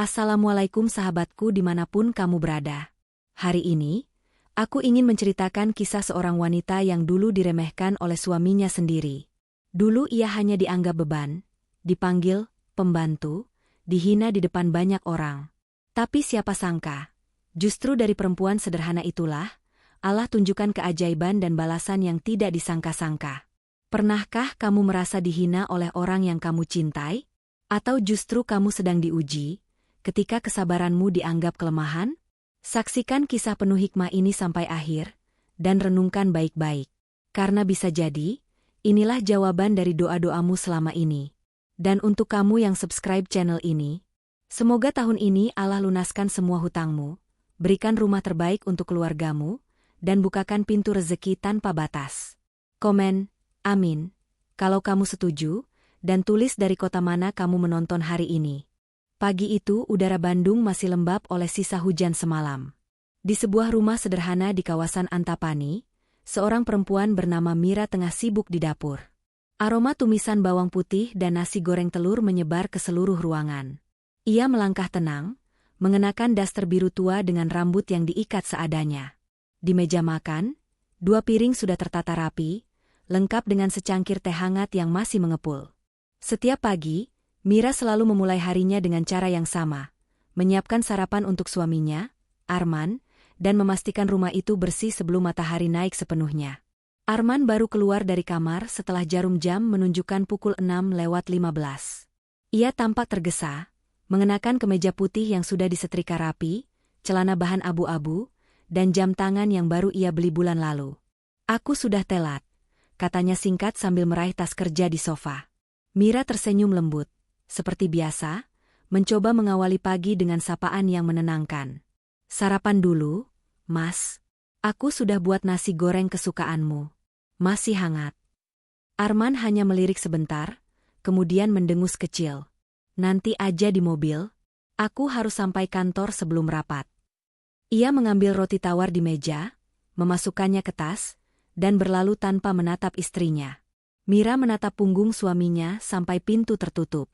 Assalamualaikum sahabatku dimanapun kamu berada. Hari ini, aku ingin menceritakan kisah seorang wanita yang dulu diremehkan oleh suaminya sendiri. Dulu ia hanya dianggap beban, dipanggil pembantu, dihina di depan banyak orang. Tapi siapa sangka, justru dari perempuan sederhana itulah, Allah tunjukkan keajaiban dan balasan yang tidak disangka-sangka. Pernahkah kamu merasa dihina oleh orang yang kamu cintai? Atau justru kamu sedang diuji, ketika kesabaranmu dianggap kelemahan? Saksikan kisah penuh hikmah ini sampai akhir, dan renungkan baik-baik. Karena bisa jadi, inilah jawaban dari doa-doamu selama ini. Dan untuk kamu yang subscribe channel ini, semoga tahun ini Allah lunaskan semua hutangmu, berikan rumah terbaik untuk keluargamu, dan bukakan pintu rezeki tanpa batas. Komen, amin, kalau kamu setuju, dan tulis dari kota mana kamu menonton hari ini. Pagi itu udara Bandung masih lembab oleh sisa hujan semalam. Di sebuah rumah sederhana di kawasan Antapani, seorang perempuan bernama Mira tengah sibuk di dapur. Aroma tumisan bawang putih dan nasi goreng telur menyebar ke seluruh ruangan. Ia melangkah tenang, mengenakan daster biru tua dengan rambut yang diikat seadanya. Di meja makan, 2 piring sudah tertata rapi, lengkap dengan secangkir teh hangat yang masih mengepul. Setiap pagi, Mira selalu memulai harinya dengan cara yang sama, menyiapkan sarapan untuk suaminya, Arman, dan memastikan rumah itu bersih sebelum matahari naik sepenuhnya. Arman baru keluar dari kamar setelah jarum jam menunjukkan pukul 6:15. Ia tampak tergesa, mengenakan kemeja putih yang sudah disetrika rapi, celana bahan abu-abu, dan jam tangan yang baru ia beli bulan lalu. "Aku sudah telat," katanya singkat sambil meraih tas kerja di sofa. Mira tersenyum lembut. Seperti biasa, mencoba mengawali pagi dengan sapaan yang menenangkan. "Sarapan dulu, Mas. Aku sudah buat nasi goreng kesukaanmu. Masih hangat." Arman hanya melirik sebentar, kemudian mendengus kecil. "Nanti aja di mobil. Aku harus sampai kantor sebelum rapat." Ia mengambil roti tawar di meja, memasukkannya ke tas, dan berlalu tanpa menatap istrinya. Mira menatap punggung suaminya sampai pintu tertutup.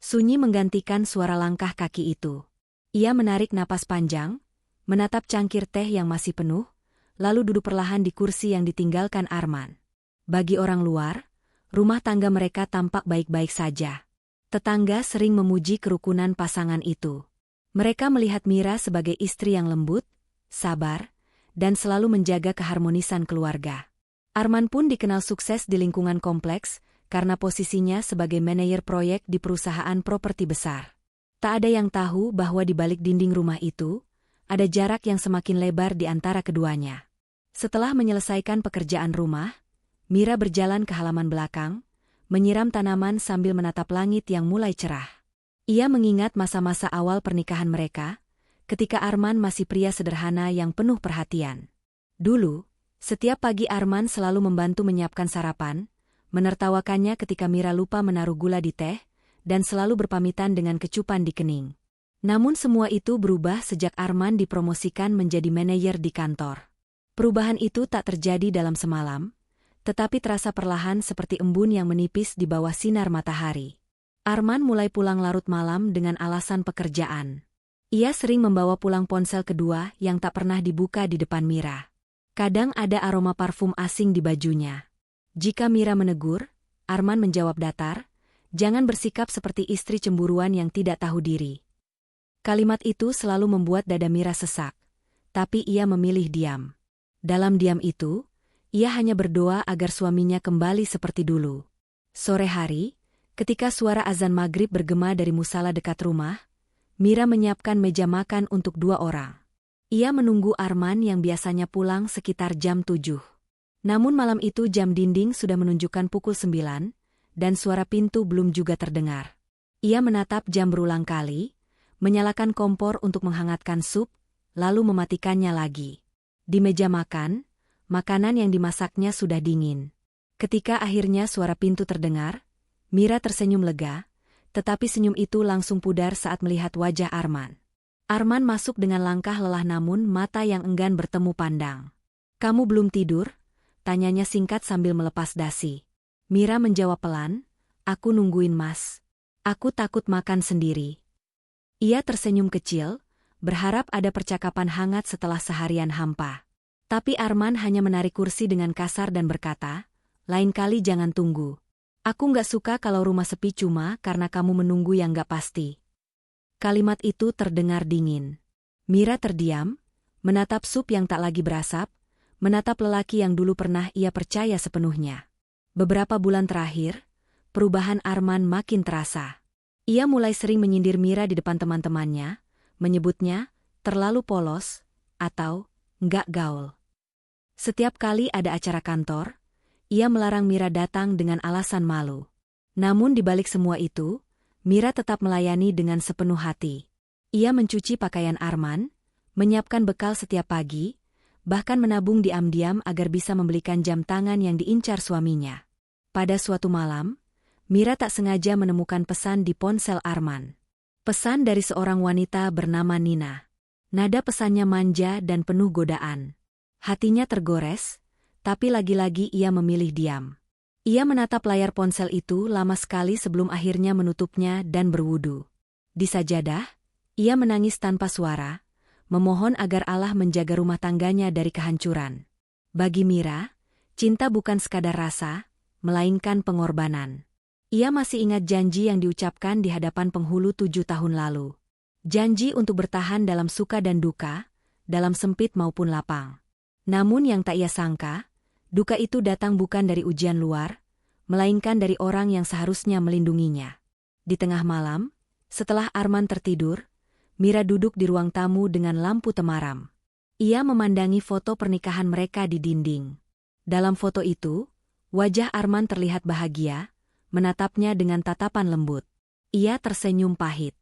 Sunyi menggantikan suara langkah kaki itu. Ia menarik napas panjang, menatap cangkir teh yang masih penuh, lalu duduk perlahan di kursi yang ditinggalkan Arman. Bagi orang luar, rumah tangga mereka tampak baik-baik saja. Tetangga sering memuji kerukunan pasangan itu. Mereka melihat Mira sebagai istri yang lembut, sabar, dan selalu menjaga keharmonisan keluarga. Arman pun dikenal sukses di lingkungan kompleks, karena posisinya sebagai manajer proyek di perusahaan properti besar. Tak ada yang tahu bahwa di balik dinding rumah itu, ada jarak yang semakin lebar di antara keduanya. Setelah menyelesaikan pekerjaan rumah, Mira berjalan ke halaman belakang, menyiram tanaman sambil menatap langit yang mulai cerah. Ia mengingat masa-masa awal pernikahan mereka, ketika Arman masih pria sederhana yang penuh perhatian. Dulu, setiap pagi Arman selalu membantu menyiapkan sarapan, menertawakannya ketika Mira lupa menaruh gula di teh, dan selalu berpamitan dengan kecupan di kening. Namun semua itu berubah sejak Arman dipromosikan menjadi manajer di kantor. Perubahan itu tak terjadi dalam semalam, tetapi terasa perlahan seperti embun yang menipis di bawah sinar matahari. Arman mulai pulang larut malam dengan alasan pekerjaan. Ia sering membawa pulang ponsel kedua yang tak pernah dibuka di depan Mira. Kadang ada aroma parfum asing di bajunya. Jika Mira menegur, Arman menjawab datar, "Jangan bersikap seperti istri cemburuan yang tidak tahu diri." Kalimat itu selalu membuat dada Mira sesak, tapi ia memilih diam. Dalam diam itu, ia hanya berdoa agar suaminya kembali seperti dulu. Sore hari, ketika suara azan maghrib bergema dari musala dekat rumah, Mira menyiapkan meja makan untuk 2 orang. Ia menunggu Arman yang biasanya pulang sekitar jam 7. Namun malam itu jam dinding sudah menunjukkan pukul 9, dan suara pintu belum juga terdengar. Ia menatap jam berulang kali, menyalakan kompor untuk menghangatkan sup, lalu mematikannya lagi. Di meja makan, makanan yang dimasaknya sudah dingin. Ketika akhirnya suara pintu terdengar, Mira tersenyum lega, tetapi senyum itu langsung pudar saat melihat wajah Arman. Arman masuk dengan langkah lelah namun mata yang enggan bertemu pandang. "Kamu belum tidur?" tanyanya singkat sambil melepas dasi. Mira menjawab pelan, "Aku nungguin Mas. Aku takut makan sendiri." Ia tersenyum kecil, berharap ada percakapan hangat setelah seharian hampa. Tapi Arman hanya menarik kursi dengan kasar dan berkata, "Lain kali jangan tunggu. Aku nggak suka kalau rumah sepi cuma karena kamu menunggu yang nggak pasti." Kalimat itu terdengar dingin. Mira terdiam, menatap sup yang tak lagi berasap, menatap lelaki yang dulu pernah ia percaya sepenuhnya. Beberapa bulan terakhir, perubahan Arman makin terasa. Ia mulai sering menyindir Mira di depan teman-temannya, menyebutnya terlalu polos atau nggak gaul. Setiap kali ada acara kantor, ia melarang Mira datang dengan alasan malu. Namun di balik semua itu, Mira tetap melayani dengan sepenuh hati. Ia mencuci pakaian Arman, menyiapkan bekal setiap pagi, bahkan menabung diam-diam agar bisa membelikan jam tangan yang diincar suaminya. Pada suatu malam, Mira tak sengaja menemukan pesan di ponsel Arman. Pesan dari seorang wanita bernama Nina. Nada pesannya manja dan penuh godaan. Hatinya tergores, tapi lagi-lagi ia memilih diam. Ia menatap layar ponsel itu lama sekali sebelum akhirnya menutupnya dan berwudu. Di sajadah, ia menangis tanpa suara, memohon agar Allah menjaga rumah tangganya dari kehancuran. Bagi Mira, cinta bukan sekadar rasa, melainkan pengorbanan. Ia masih ingat janji yang diucapkan di hadapan penghulu 7 tahun lalu. Janji untuk bertahan dalam suka dan duka, dalam sempit maupun lapang. Namun yang tak ia sangka, duka itu datang bukan dari ujian luar, melainkan dari orang yang seharusnya melindunginya. Di tengah malam, setelah Arman tertidur, Mira duduk di ruang tamu dengan lampu temaram. Ia memandangi foto pernikahan mereka di dinding. Dalam foto itu, wajah Arman terlihat bahagia, menatapnya dengan tatapan lembut. Ia tersenyum pahit.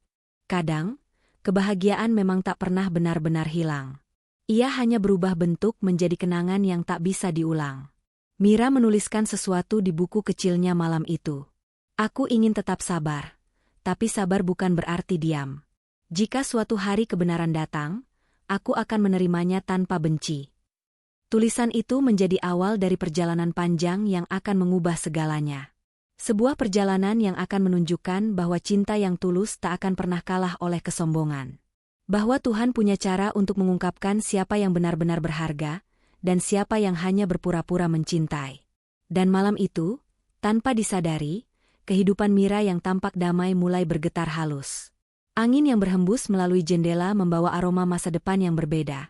Kadang, kebahagiaan memang tak pernah benar-benar hilang. Ia hanya berubah bentuk menjadi kenangan yang tak bisa diulang. Mira menuliskan sesuatu di buku kecilnya malam itu. "Aku ingin tetap sabar. Tapi sabar bukan berarti diam. Jika suatu hari kebenaran datang, aku akan menerimanya tanpa benci." Tulisan itu menjadi awal dari perjalanan panjang yang akan mengubah segalanya. Sebuah perjalanan yang akan menunjukkan bahwa cinta yang tulus tak akan pernah kalah oleh kesombongan. Bahwa Tuhan punya cara untuk mengungkapkan siapa yang benar-benar berharga, dan siapa yang hanya berpura-pura mencintai. Dan malam itu, tanpa disadari, kehidupan Mira yang tampak damai mulai bergetar halus. Angin yang berhembus melalui jendela membawa aroma masa depan yang berbeda.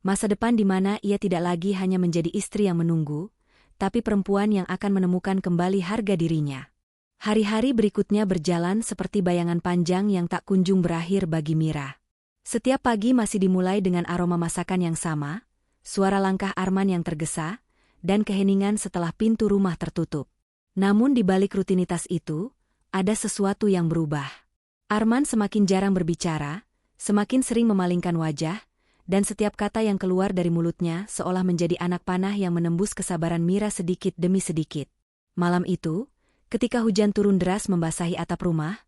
Masa depan di mana ia tidak lagi hanya menjadi istri yang menunggu, tapi perempuan yang akan menemukan kembali harga dirinya. Hari-hari berikutnya berjalan seperti bayangan panjang yang tak kunjung berakhir bagi Mira. Setiap pagi masih dimulai dengan aroma masakan yang sama, suara langkah Arman yang tergesa, dan keheningan setelah pintu rumah tertutup. Namun di balik rutinitas itu, ada sesuatu yang berubah. Arman semakin jarang berbicara, semakin sering memalingkan wajah, dan setiap kata yang keluar dari mulutnya seolah menjadi anak panah yang menembus kesabaran Mira sedikit demi sedikit. Malam itu, ketika hujan turun deras membasahi atap rumah,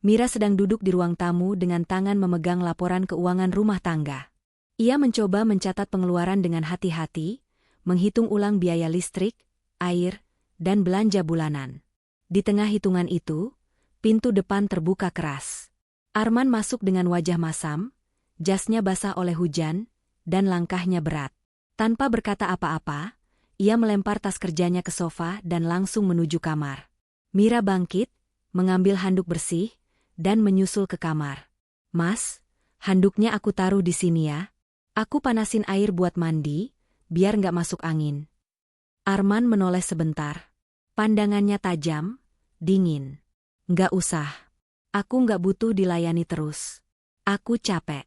Mira sedang duduk di ruang tamu dengan tangan memegang laporan keuangan rumah tangga. Ia mencoba mencatat pengeluaran dengan hati-hati, menghitung ulang biaya listrik, air, dan belanja bulanan. Di tengah hitungan itu, pintu depan terbuka keras. Arman masuk dengan wajah masam, jasnya basah oleh hujan, dan langkahnya berat. Tanpa berkata apa-apa, ia melempar tas kerjanya ke sofa dan langsung menuju kamar. Mira bangkit, mengambil handuk bersih, dan menyusul ke kamar. "Mas, handuknya aku taruh di sini ya. Aku panasin air buat mandi, biar nggak masuk angin." Arman menoleh sebentar. Pandangannya tajam, dingin. "Nggak usah. Aku nggak butuh dilayani terus. Aku capek."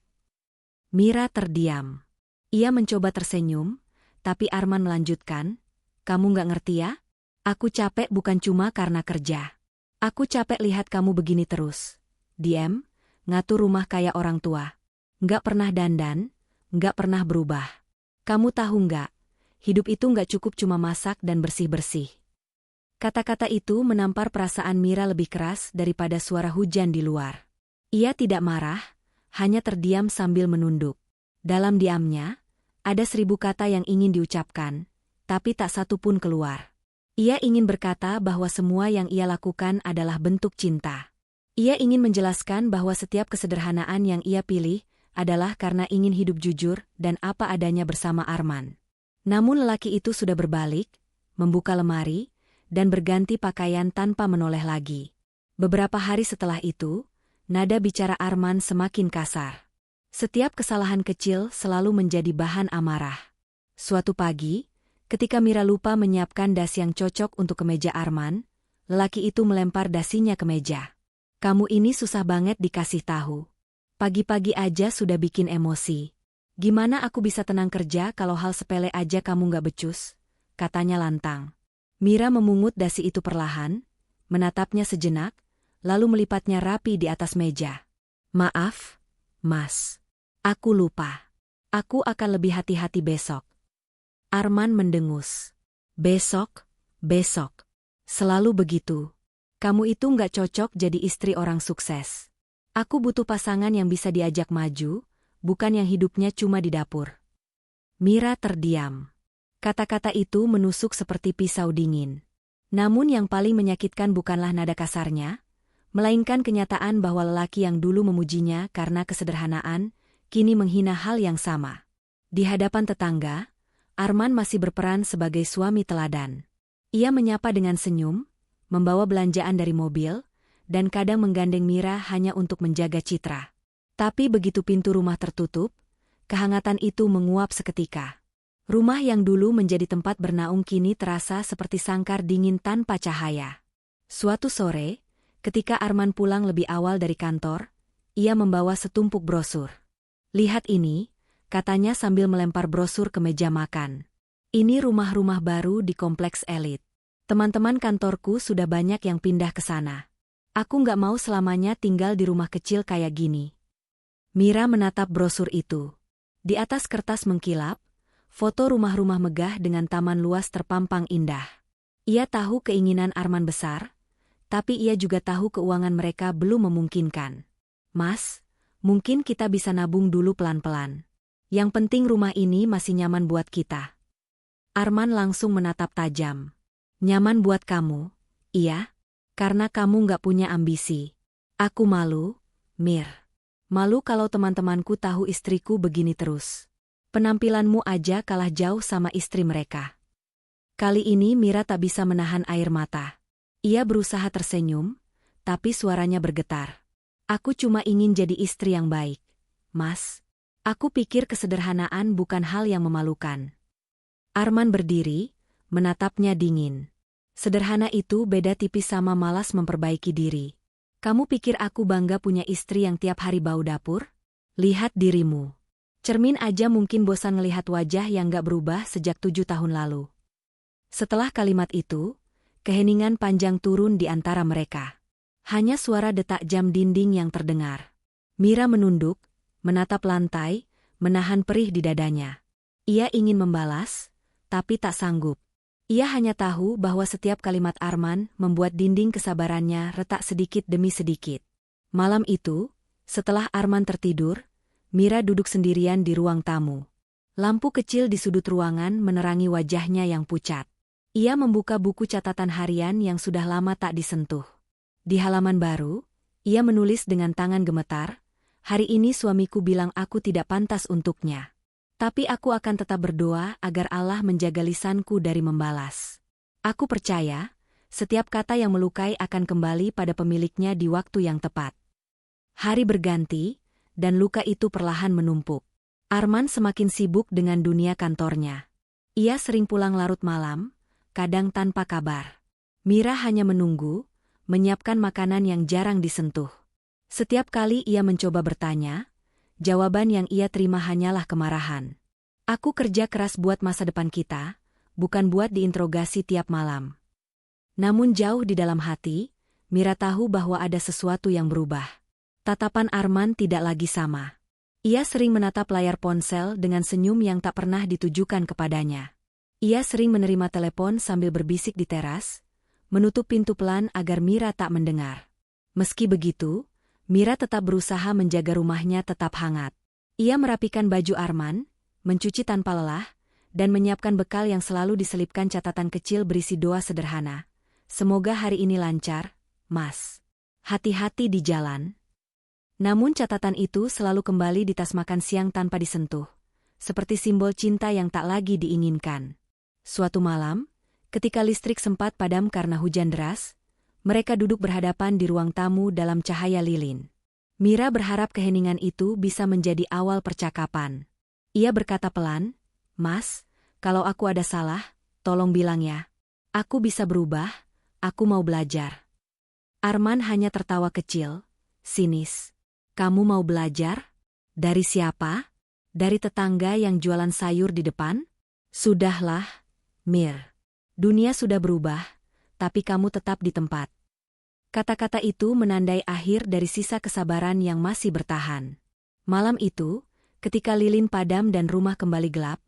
Mira terdiam. Ia mencoba tersenyum, tapi Arman melanjutkan, "Kamu nggak ngerti ya? Aku capek bukan cuma karena kerja. Aku capek lihat kamu begini terus. Diem, ngatur rumah kayak orang tua. Nggak pernah dandan, nggak pernah berubah. Kamu tahu nggak, hidup itu nggak cukup cuma masak dan bersih-bersih." Kata-kata itu menampar perasaan Mira lebih keras daripada suara hujan di luar. Ia tidak marah, hanya terdiam sambil menunduk. Dalam diamnya, ada 1000 kata yang ingin diucapkan, tapi tak satu pun keluar. Ia ingin berkata bahwa semua yang ia lakukan adalah bentuk cinta. Ia ingin menjelaskan bahwa setiap kesederhanaan yang ia pilih adalah karena ingin hidup jujur dan apa adanya bersama Arman. Namun lelaki itu sudah berbalik, membuka lemari, dan berganti pakaian tanpa menoleh lagi. Beberapa hari setelah itu, nada bicara Arman semakin kasar. Setiap kesalahan kecil selalu menjadi bahan amarah. Suatu pagi, ketika Mira lupa menyiapkan dasi yang cocok untuk kemeja Arman, lelaki itu melempar dasinya ke meja. Kamu ini susah banget dikasih tahu. Pagi-pagi aja sudah bikin emosi. Gimana aku bisa tenang kerja kalau hal sepele aja kamu nggak becus? Katanya lantang. Mira memungut dasi itu perlahan, menatapnya sejenak, lalu melipatnya rapi di atas meja. Maaf, Mas. Aku lupa. Aku akan lebih hati-hati besok. Arman mendengus. Besok, besok. Selalu begitu. Kamu itu nggak cocok jadi istri orang sukses. Aku butuh pasangan yang bisa diajak maju, bukan yang hidupnya cuma di dapur. Mira terdiam. Kata-kata itu menusuk seperti pisau dingin. Namun yang paling menyakitkan bukanlah nada kasarnya, melainkan kenyataan bahwa lelaki yang dulu memujinya karena kesederhanaan, kini menghina hal yang sama. Di hadapan tetangga, Arman masih berperan sebagai suami teladan. Ia menyapa dengan senyum, membawa belanjaan dari mobil, dan kadang menggandeng Mira hanya untuk menjaga citra. Tapi begitu pintu rumah tertutup, kehangatan itu menguap seketika. Rumah yang dulu menjadi tempat bernaung kini terasa seperti sangkar dingin tanpa cahaya. Suatu sore, ketika Arman pulang lebih awal dari kantor, ia membawa setumpuk brosur. Lihat ini, katanya sambil melempar brosur ke meja makan. Ini rumah-rumah baru di kompleks elit. Teman-teman kantorku sudah banyak yang pindah ke sana. Aku nggak mau selamanya tinggal di rumah kecil kayak gini. Mira menatap brosur itu. Di atas kertas mengkilap, foto rumah-rumah megah dengan taman luas terpampang indah. Ia tahu keinginan Arman besar, tapi ia juga tahu keuangan mereka belum memungkinkan. Mas, mungkin kita bisa nabung dulu pelan-pelan. Yang penting rumah ini masih nyaman buat kita. Arman langsung menatap tajam. Nyaman buat kamu, iya? Karena kamu nggak punya ambisi. Aku malu, Mir. Malu kalau teman-temanku tahu istriku begini terus. Penampilanmu aja kalah jauh sama istri mereka. Kali ini Mira tak bisa menahan air mata. Ia berusaha tersenyum, tapi suaranya bergetar. Aku cuma ingin jadi istri yang baik, Mas. Aku pikir kesederhanaan bukan hal yang memalukan. Arman berdiri, menatapnya dingin. Sederhana itu beda tipis sama malas memperbaiki diri. Kamu pikir aku bangga punya istri yang tiap hari bau dapur? Lihat dirimu. Cermin aja mungkin bosan ngelihat wajah yang gak berubah sejak 7 tahun lalu. Setelah kalimat itu, keheningan panjang turun di antara mereka. Hanya suara detak jam dinding yang terdengar. Mira menunduk, menatap lantai, menahan perih di dadanya. Ia ingin membalas, tapi tak sanggup. Ia hanya tahu bahwa setiap kalimat Arman membuat dinding kesabarannya retak sedikit demi sedikit. Malam itu, setelah Arman tertidur, Mira duduk sendirian di ruang tamu. Lampu kecil di sudut ruangan menerangi wajahnya yang pucat. Ia membuka buku catatan harian yang sudah lama tak disentuh. Di halaman baru, ia menulis dengan tangan gemetar, "Hari ini suamiku bilang aku tidak pantas untuknya. Tapi aku akan tetap berdoa agar Allah menjaga lisanku dari membalas. Aku percaya, setiap kata yang melukai akan kembali pada pemiliknya di waktu yang tepat." Hari berganti, dan luka itu perlahan menumpuk. Arman semakin sibuk dengan dunia kantornya. Ia sering pulang larut malam, kadang tanpa kabar. Mira hanya menunggu, menyiapkan makanan yang jarang disentuh. Setiap kali ia mencoba bertanya, jawaban yang ia terima hanyalah kemarahan. Aku kerja keras buat masa depan kita, bukan buat diinterogasi tiap malam. Namun jauh di dalam hati, Mira tahu bahwa ada sesuatu yang berubah. Tatapan Arman tidak lagi sama. Ia sering menatap layar ponsel dengan senyum yang tak pernah ditujukan kepadanya. Ia sering menerima telepon sambil berbisik di teras, menutup pintu pelan agar Mira tak mendengar. Meski begitu, Mira tetap berusaha menjaga rumahnya tetap hangat. Ia merapikan baju Arman, mencuci tanpa lelah, dan menyiapkan bekal yang selalu diselipkan catatan kecil berisi doa sederhana. "Semoga hari ini lancar, Mas." hati-hati di jalan. Namun catatan itu selalu kembali di tas makan siang tanpa disentuh, seperti simbol cinta yang tak lagi diinginkan. Suatu malam, ketika listrik sempat padam karena hujan deras, mereka duduk berhadapan di ruang tamu dalam cahaya lilin. Mira berharap keheningan itu bisa menjadi awal percakapan. Ia berkata pelan, "Mas, kalau aku ada salah, tolong bilang ya. Aku bisa berubah, aku mau belajar." Arman hanya tertawa kecil, sinis. "Kamu mau belajar? Dari siapa? Dari tetangga yang jualan sayur di depan?" "Sudahlah, Mir. Dunia sudah berubah, tapi kamu tetap di tempat." Kata-kata itu menandai akhir dari sisa kesabaran yang masih bertahan. Malam itu, ketika lilin padam dan rumah kembali gelap,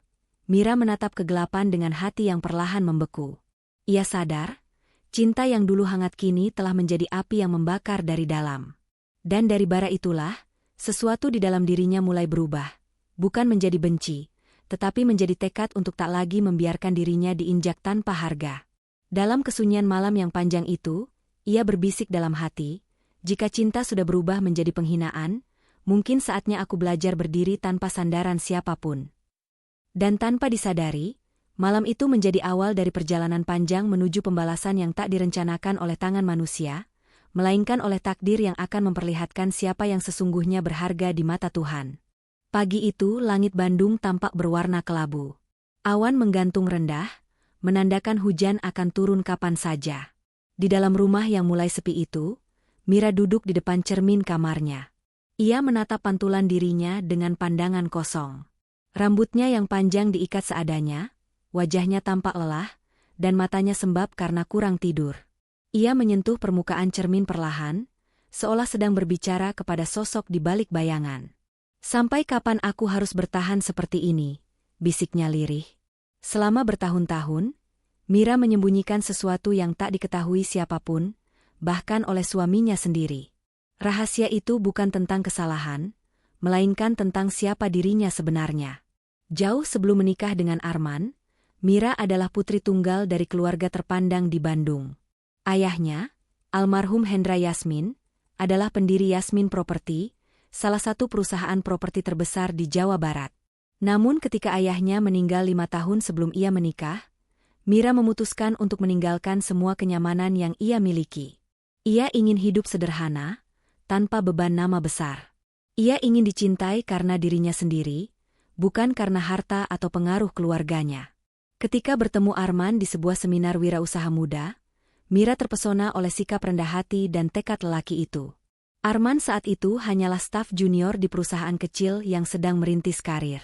Mira menatap kegelapan dengan hati yang perlahan membeku. Ia sadar, cinta yang dulu hangat kini telah menjadi api yang membakar dari dalam. Dan dari bara itulah, sesuatu di dalam dirinya mulai berubah. Bukan menjadi benci, tetapi menjadi tekad untuk tak lagi membiarkan dirinya diinjak tanpa harga. Dalam kesunyian malam yang panjang itu, ia berbisik dalam hati, "Jika cinta sudah berubah menjadi penghinaan, mungkin saatnya aku belajar berdiri tanpa sandaran siapapun." Dan tanpa disadari, malam itu menjadi awal dari perjalanan panjang menuju pembalasan yang tak direncanakan oleh tangan manusia, melainkan oleh takdir yang akan memperlihatkan siapa yang sesungguhnya berharga di mata Tuhan. Pagi itu langit Bandung tampak berwarna kelabu. Awan menggantung rendah, menandakan hujan akan turun kapan saja. Di dalam rumah yang mulai sepi itu, Mira duduk di depan cermin kamarnya. Ia menatap pantulan dirinya dengan pandangan kosong. Rambutnya yang panjang diikat seadanya, wajahnya tampak lelah, dan matanya sembab karena kurang tidur. Ia menyentuh permukaan cermin perlahan, seolah sedang berbicara kepada sosok di balik bayangan. "Sampai kapan aku harus bertahan seperti ini?" bisiknya lirih. Selama bertahun-tahun, Mira menyembunyikan sesuatu yang tak diketahui siapapun, bahkan oleh suaminya sendiri. Rahasia itu bukan tentang kesalahan, melainkan tentang siapa dirinya sebenarnya. Jauh sebelum menikah dengan Arman, Mira adalah putri tunggal dari keluarga terpandang di Bandung. Ayahnya, almarhum Hendra Yasmin, adalah pendiri Yasmin Property, salah satu perusahaan properti terbesar di Jawa Barat. Namun ketika ayahnya meninggal 5 tahun sebelum ia menikah, Mira memutuskan untuk meninggalkan semua kenyamanan yang ia miliki. Ia ingin hidup sederhana, tanpa beban nama besar. Ia ingin dicintai karena dirinya sendiri, bukan karena harta atau pengaruh keluarganya. Ketika bertemu Arman di sebuah seminar wirausaha muda, Mira terpesona oleh sikap rendah hati dan tekad lelaki itu. Arman saat itu hanyalah staf junior di perusahaan kecil yang sedang merintis karir.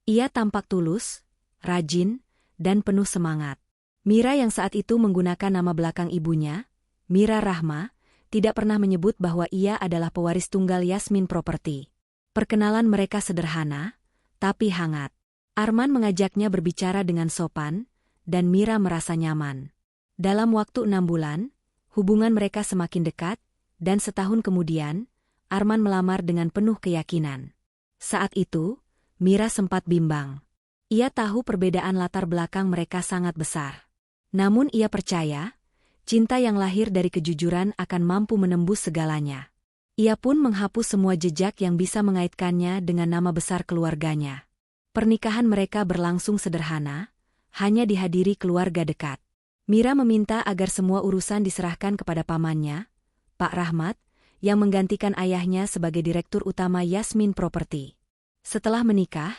Ia tampak tulus, rajin, dan penuh semangat. Mira yang saat itu menggunakan nama belakang ibunya, Mira Rahma, tidak pernah menyebut bahwa ia adalah pewaris tunggal Yasmin Property. Perkenalan mereka sederhana, tapi hangat. Arman mengajaknya berbicara dengan sopan, dan Mira merasa nyaman. Dalam waktu 6 bulan, hubungan mereka semakin dekat, dan setahun kemudian, Arman melamar dengan penuh keyakinan. Saat itu, Mira sempat bimbang. Ia tahu perbedaan latar belakang mereka sangat besar. Namun ia percaya, cinta yang lahir dari kejujuran akan mampu menembus segalanya. Ia pun menghapus semua jejak yang bisa mengaitkannya dengan nama besar keluarganya. Pernikahan mereka berlangsung sederhana, hanya dihadiri keluarga dekat. Mira meminta agar semua urusan diserahkan kepada pamannya, Pak Rahmat, yang menggantikan ayahnya sebagai direktur utama Yasmin Property. Setelah menikah,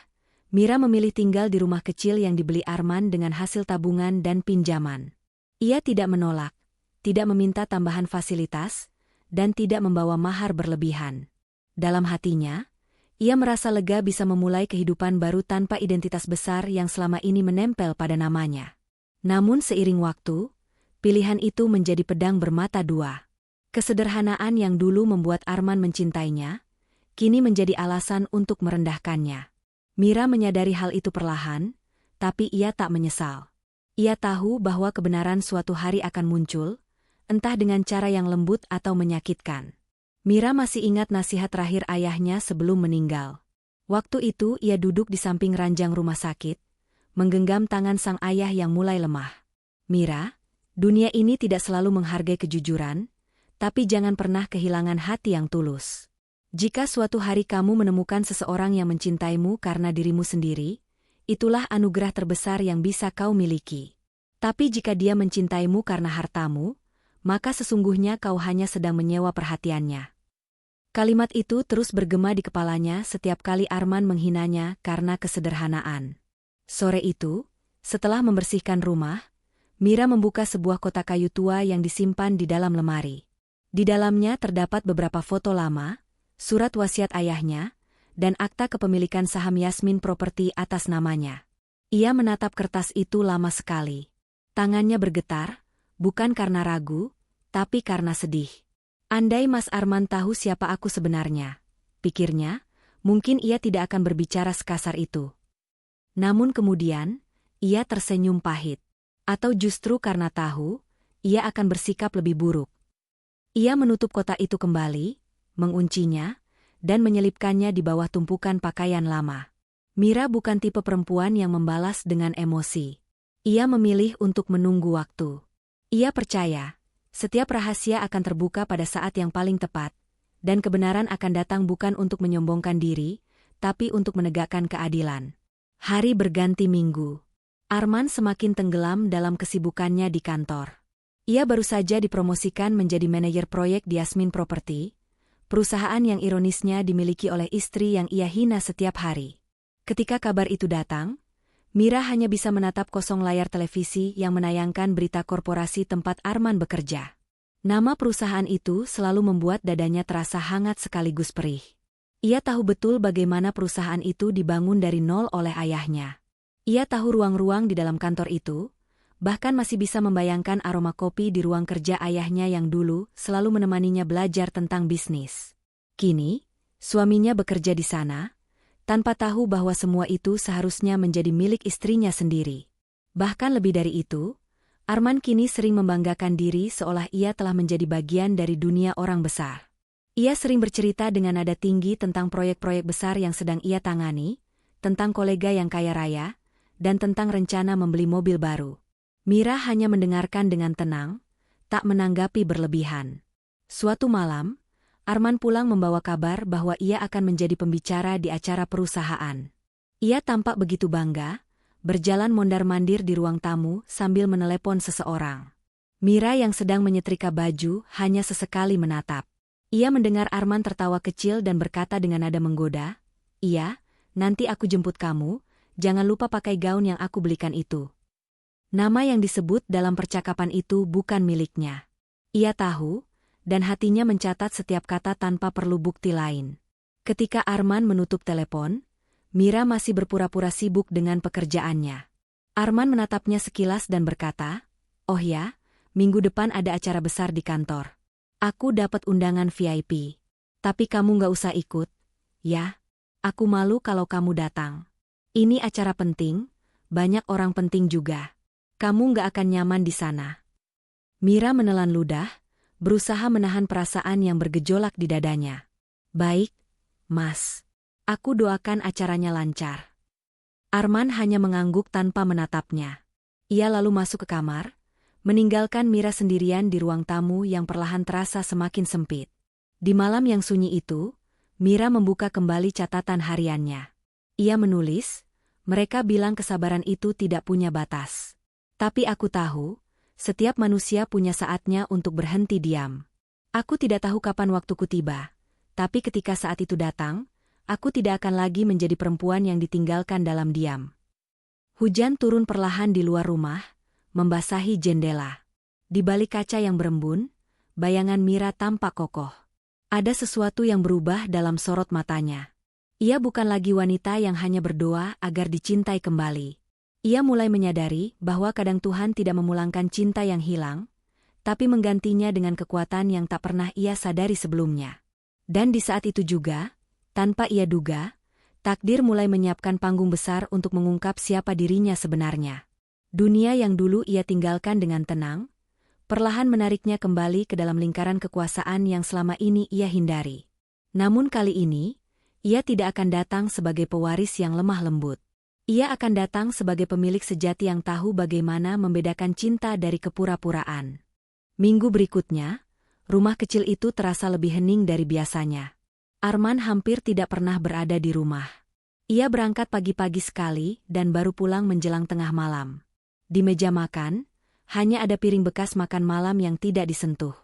Mira memilih tinggal di rumah kecil yang dibeli Arman dengan hasil tabungan dan pinjaman. Ia tidak menolak, tidak meminta tambahan fasilitas, dan tidak membawa mahar berlebihan. Dalam hatinya, ia merasa lega bisa memulai kehidupan baru tanpa identitas besar yang selama ini menempel pada namanya. Namun seiring waktu, pilihan itu menjadi pedang bermata dua. Kesederhanaan yang dulu membuat Arman mencintainya, kini menjadi alasan untuk merendahkannya. Mira menyadari hal itu perlahan, tapi ia tak menyesal. Ia tahu bahwa kebenaran suatu hari akan muncul, entah dengan cara yang lembut atau menyakitkan. Mira masih ingat nasihat terakhir ayahnya sebelum meninggal. Waktu itu ia duduk di samping ranjang rumah sakit, menggenggam tangan sang ayah yang mulai lemah. "Mira, dunia ini tidak selalu menghargai kejujuran, tapi jangan pernah kehilangan hati yang tulus. Jika suatu hari kamu menemukan seseorang yang mencintaimu karena dirimu sendiri, itulah anugerah terbesar yang bisa kau miliki. Tapi jika dia mencintaimu karena hartamu, maka sesungguhnya kau hanya sedang menyewa perhatiannya. Kalimat itu terus bergema di kepalanya setiap kali Arman menghinanya karena kesederhanaan. Sore itu, setelah membersihkan rumah, Mira membuka sebuah kotak kayu tua yang disimpan di dalam lemari. Di dalamnya terdapat beberapa foto lama, surat wasiat ayahnya, dan akta kepemilikan saham Yasmin Property atas namanya. Ia menatap kertas itu lama sekali. Tangannya bergetar, bukan karena ragu, tapi karena sedih. Andai Mas Arman tahu siapa aku sebenarnya, pikirnya, mungkin ia tidak akan berbicara sekasar itu. Namun kemudian, ia tersenyum pahit. Atau justru karena tahu, ia akan bersikap lebih buruk. Ia menutup kotak itu kembali, menguncinya, dan menyelipkannya di bawah tumpukan pakaian lama. Mira bukan tipe perempuan yang membalas dengan emosi. Ia memilih untuk menunggu waktu. Ia percaya, setiap rahasia akan terbuka pada saat yang paling tepat, dan kebenaran akan datang bukan untuk menyombongkan diri, tapi untuk menegakkan keadilan. Hari berganti minggu. Arman semakin tenggelam dalam kesibukannya di kantor. Ia baru saja dipromosikan menjadi manajer proyek di Yasmin Property, perusahaan yang ironisnya dimiliki oleh istri yang ia hina setiap hari. Ketika kabar itu datang, Mira hanya bisa menatap kosong layar televisi yang menayangkan berita korporasi tempat Arman bekerja. Nama perusahaan itu selalu membuat dadanya terasa hangat sekaligus perih. Ia tahu betul bagaimana perusahaan itu dibangun dari nol oleh ayahnya. Ia tahu ruang-ruang di dalam kantor itu, bahkan masih bisa membayangkan aroma kopi di ruang kerja ayahnya yang dulu selalu menemaninya belajar tentang bisnis. Kini, suaminya bekerja di sana, tanpa tahu bahwa semua itu seharusnya menjadi milik istrinya sendiri. Bahkan lebih dari itu, Arman kini sering membanggakan diri seolah ia telah menjadi bagian dari dunia orang besar. Ia sering bercerita dengan nada tinggi tentang proyek-proyek besar yang sedang ia tangani, tentang kolega yang kaya raya, dan tentang rencana membeli mobil baru. Mira hanya mendengarkan dengan tenang, tak menanggapi berlebihan. Suatu malam, Arman pulang membawa kabar bahwa ia akan menjadi pembicara di acara perusahaan. Ia tampak begitu bangga, berjalan mondar-mandir di ruang tamu sambil menelepon seseorang. Mira yang sedang menyetrika baju hanya sesekali menatap. Ia mendengar Arman tertawa kecil dan berkata dengan nada menggoda, "Iya, nanti aku jemput kamu. Jangan lupa pakai gaun yang aku belikan itu." Nama yang disebut dalam percakapan itu bukan miliknya. Ia tahu, dan hatinya mencatat setiap kata tanpa perlu bukti lain. Ketika Arman menutup telepon, Mira masih berpura-pura sibuk dengan pekerjaannya. Arman menatapnya sekilas dan berkata, "Oh ya, minggu depan ada acara besar di kantor. Aku dapat undangan VIP. Tapi kamu nggak usah ikut, ya? Aku malu kalau kamu datang. Ini acara penting, banyak orang penting juga. Kamu nggak akan nyaman di sana." Mira menelan ludah, berusaha menahan perasaan yang bergejolak di dadanya. "Baik, Mas. Aku doakan acaranya lancar." Arman hanya mengangguk tanpa menatapnya. Ia lalu masuk ke kamar, meninggalkan Mira sendirian di ruang tamu yang perlahan terasa semakin sempit. Di malam yang sunyi itu, Mira membuka kembali catatan hariannya. Ia menulis, "Mereka bilang kesabaran itu tidak punya batas. Tapi aku tahu, setiap manusia punya saatnya untuk berhenti diam. Aku tidak tahu kapan waktuku tiba, tapi ketika saat itu datang, aku tidak akan lagi menjadi perempuan yang ditinggalkan dalam diam." Hujan turun perlahan di luar rumah, membasahi jendela. Di balik kaca yang berembun, bayangan Mira tampak kokoh. Ada sesuatu yang berubah dalam sorot matanya. Ia bukan lagi wanita yang hanya berdoa agar dicintai kembali. Ia mulai menyadari bahwa kadang Tuhan tidak memulangkan cinta yang hilang, tapi menggantinya dengan kekuatan yang tak pernah ia sadari sebelumnya. Dan di saat itu juga, tanpa ia duga, takdir mulai menyiapkan panggung besar untuk mengungkap siapa dirinya sebenarnya. Dunia yang dulu ia tinggalkan dengan tenang, perlahan menariknya kembali ke dalam lingkaran kekuasaan yang selama ini ia hindari. Namun kali ini, ia tidak akan datang sebagai pewaris yang lemah lembut. Ia akan datang sebagai pemilik sejati yang tahu bagaimana membedakan cinta dari kepura-puraan. Minggu berikutnya, Rumah kecil itu terasa lebih hening dari biasanya. Arman hampir tidak pernah berada di rumah. Ia berangkat pagi-pagi sekali dan baru pulang menjelang tengah malam. Di meja makan, hanya ada piring bekas makan malam yang tidak disentuh.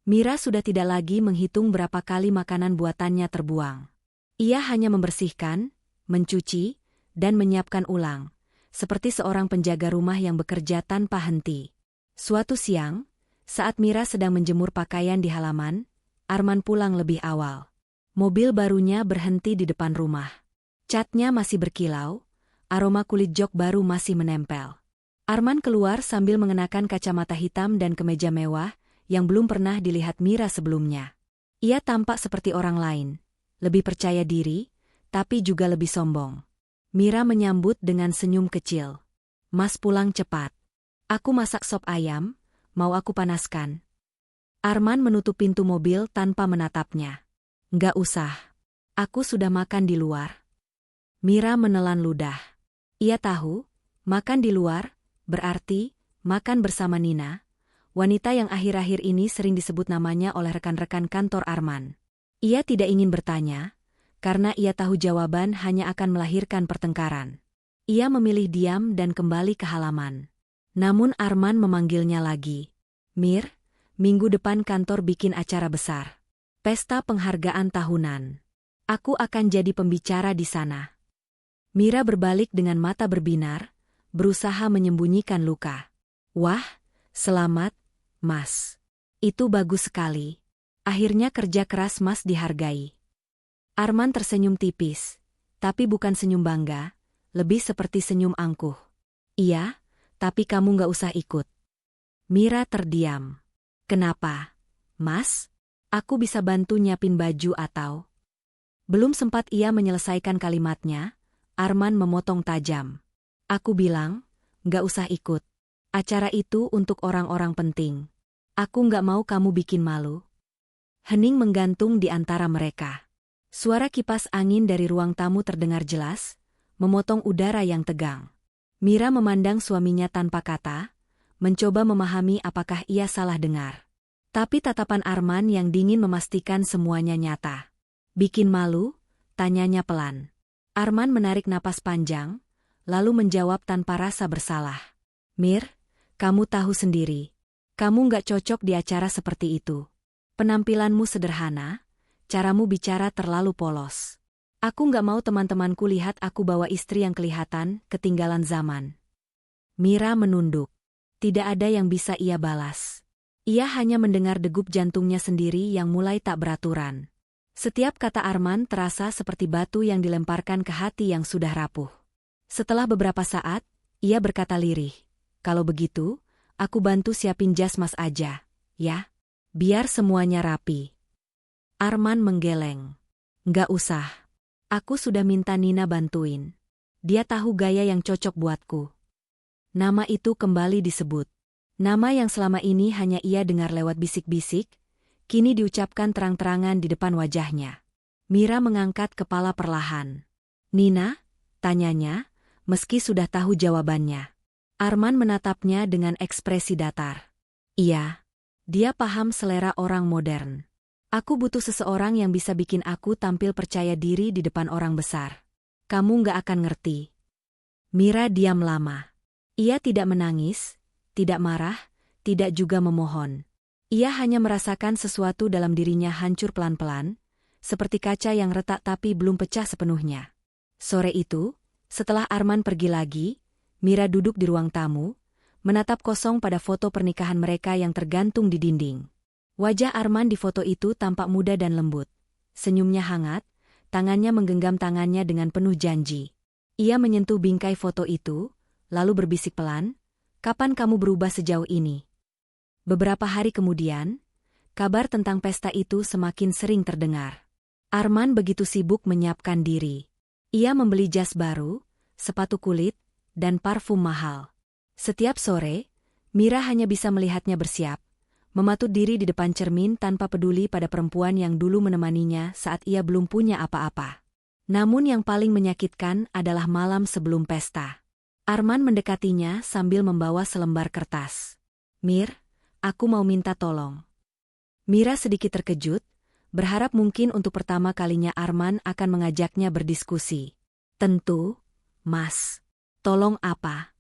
Mira sudah tidak lagi menghitung berapa kali makanan buatannya terbuang. Ia hanya membersihkan, mencuci, dan menyiapkan ulang, seperti seorang penjaga rumah yang bekerja tanpa henti. Suatu siang, saat Mira sedang menjemur pakaian di halaman, Arman pulang lebih awal. Mobil barunya berhenti di depan rumah. Catnya masih berkilau, aroma kulit jok baru masih menempel. Arman keluar sambil mengenakan kacamata hitam dan kemeja mewah yang belum pernah dilihat Mira sebelumnya. Ia tampak seperti orang lain, lebih percaya diri, tapi juga lebih sombong. Mira menyambut dengan senyum kecil. "Mas pulang cepat. Aku masak sop ayam, mau aku panaskan?" Arman menutup pintu mobil tanpa menatapnya. "Nggak usah. Aku sudah makan di luar." Mira menelan ludah. Ia tahu, makan di luar berarti makan bersama Nina, wanita yang akhir-akhir ini sering disebut namanya oleh rekan-rekan kantor Arman. Ia tidak ingin bertanya, karena ia tahu jawaban hanya akan melahirkan pertengkaran. Ia memilih diam dan kembali ke halaman. Namun Arman memanggilnya lagi. "Mir, minggu depan kantor bikin acara besar. Pesta penghargaan tahunan. Aku akan jadi pembicara di sana." Mira berbalik dengan mata berbinar, berusaha menyembunyikan luka. "Wah, selamat, Mas. Itu bagus sekali. Akhirnya kerja keras Mas dihargai." Arman tersenyum tipis, tapi bukan senyum bangga, lebih seperti senyum angkuh. "Iya, tapi kamu nggak usah ikut." Mira terdiam. "Kenapa, Mas? Aku bisa bantu nyiapin baju atau..." Belum sempat ia menyelesaikan kalimatnya, Arman memotong tajam. "Aku bilang, nggak usah ikut. Acara itu untuk orang-orang penting. Aku nggak mau kamu bikin malu." Hening menggantung di antara mereka. Suara kipas angin dari ruang tamu terdengar jelas, memotong udara yang tegang. Mira memandang suaminya tanpa kata, mencoba memahami apakah ia salah dengar. Tapi tatapan Arman yang dingin memastikan semuanya nyata. "Bikin malu?" tanyanya pelan. Arman menarik napas panjang, lalu menjawab tanpa rasa bersalah. "Mir, kamu tahu sendiri. Kamu nggak cocok di acara seperti itu. Penampilanmu sederhana, caramu bicara terlalu polos. Aku nggak mau teman-temanku lihat aku bawa istri yang kelihatan ketinggalan zaman." Mira menunduk. Tidak ada yang bisa ia balas. Ia hanya mendengar degup jantungnya sendiri yang mulai tak beraturan. Setiap kata Arman terasa seperti batu yang dilemparkan ke hati yang sudah rapuh. Setelah beberapa saat, ia berkata lirih, "Kalau begitu, aku bantu siapin jas Mas aja, ya? Biar semuanya rapi." Arman menggeleng. "Nggak usah. Aku sudah minta Nina bantuin. Dia tahu gaya yang cocok buatku." Nama itu kembali disebut. Nama yang selama ini hanya ia dengar lewat bisik-bisik, kini diucapkan terang-terangan di depan wajahnya. Mira mengangkat kepala perlahan. "Nina?" tanyanya, meski sudah tahu jawabannya. Arman menatapnya dengan ekspresi datar. "Iya. Dia paham selera orang modern. Aku butuh seseorang yang bisa bikin aku tampil percaya diri di depan orang besar. Kamu nggak akan ngerti." Mira diam lama. Ia tidak menangis, tidak marah, tidak juga memohon. Ia hanya merasakan sesuatu dalam dirinya hancur pelan-pelan, seperti kaca yang retak tapi belum pecah sepenuhnya. Sore itu, setelah Arman pergi lagi, Mira duduk di ruang tamu, menatap kosong pada foto pernikahan mereka yang tergantung di dinding. Wajah Arman di foto itu tampak muda dan lembut. Senyumnya hangat, tangannya menggenggam tangannya dengan penuh janji. Ia menyentuh bingkai foto itu, lalu berbisik pelan, "Kapan kamu berubah sejauh ini?" Beberapa hari kemudian, kabar tentang pesta itu semakin sering terdengar. Arman begitu sibuk menyiapkan diri. Ia membeli jas baru, sepatu kulit, dan parfum mahal. Setiap sore, Mira hanya bisa melihatnya bersiap, mematut diri di depan cermin tanpa peduli pada perempuan yang dulu menemaninya saat ia belum punya apa-apa. Namun yang paling menyakitkan adalah malam sebelum pesta. Arman mendekatinya sambil membawa selembar kertas. "Mir, aku mau minta tolong." Mira sedikit terkejut, berharap mungkin untuk pertama kalinya Arman akan mengajaknya berdiskusi. Tentu, Mas. Tolong apa?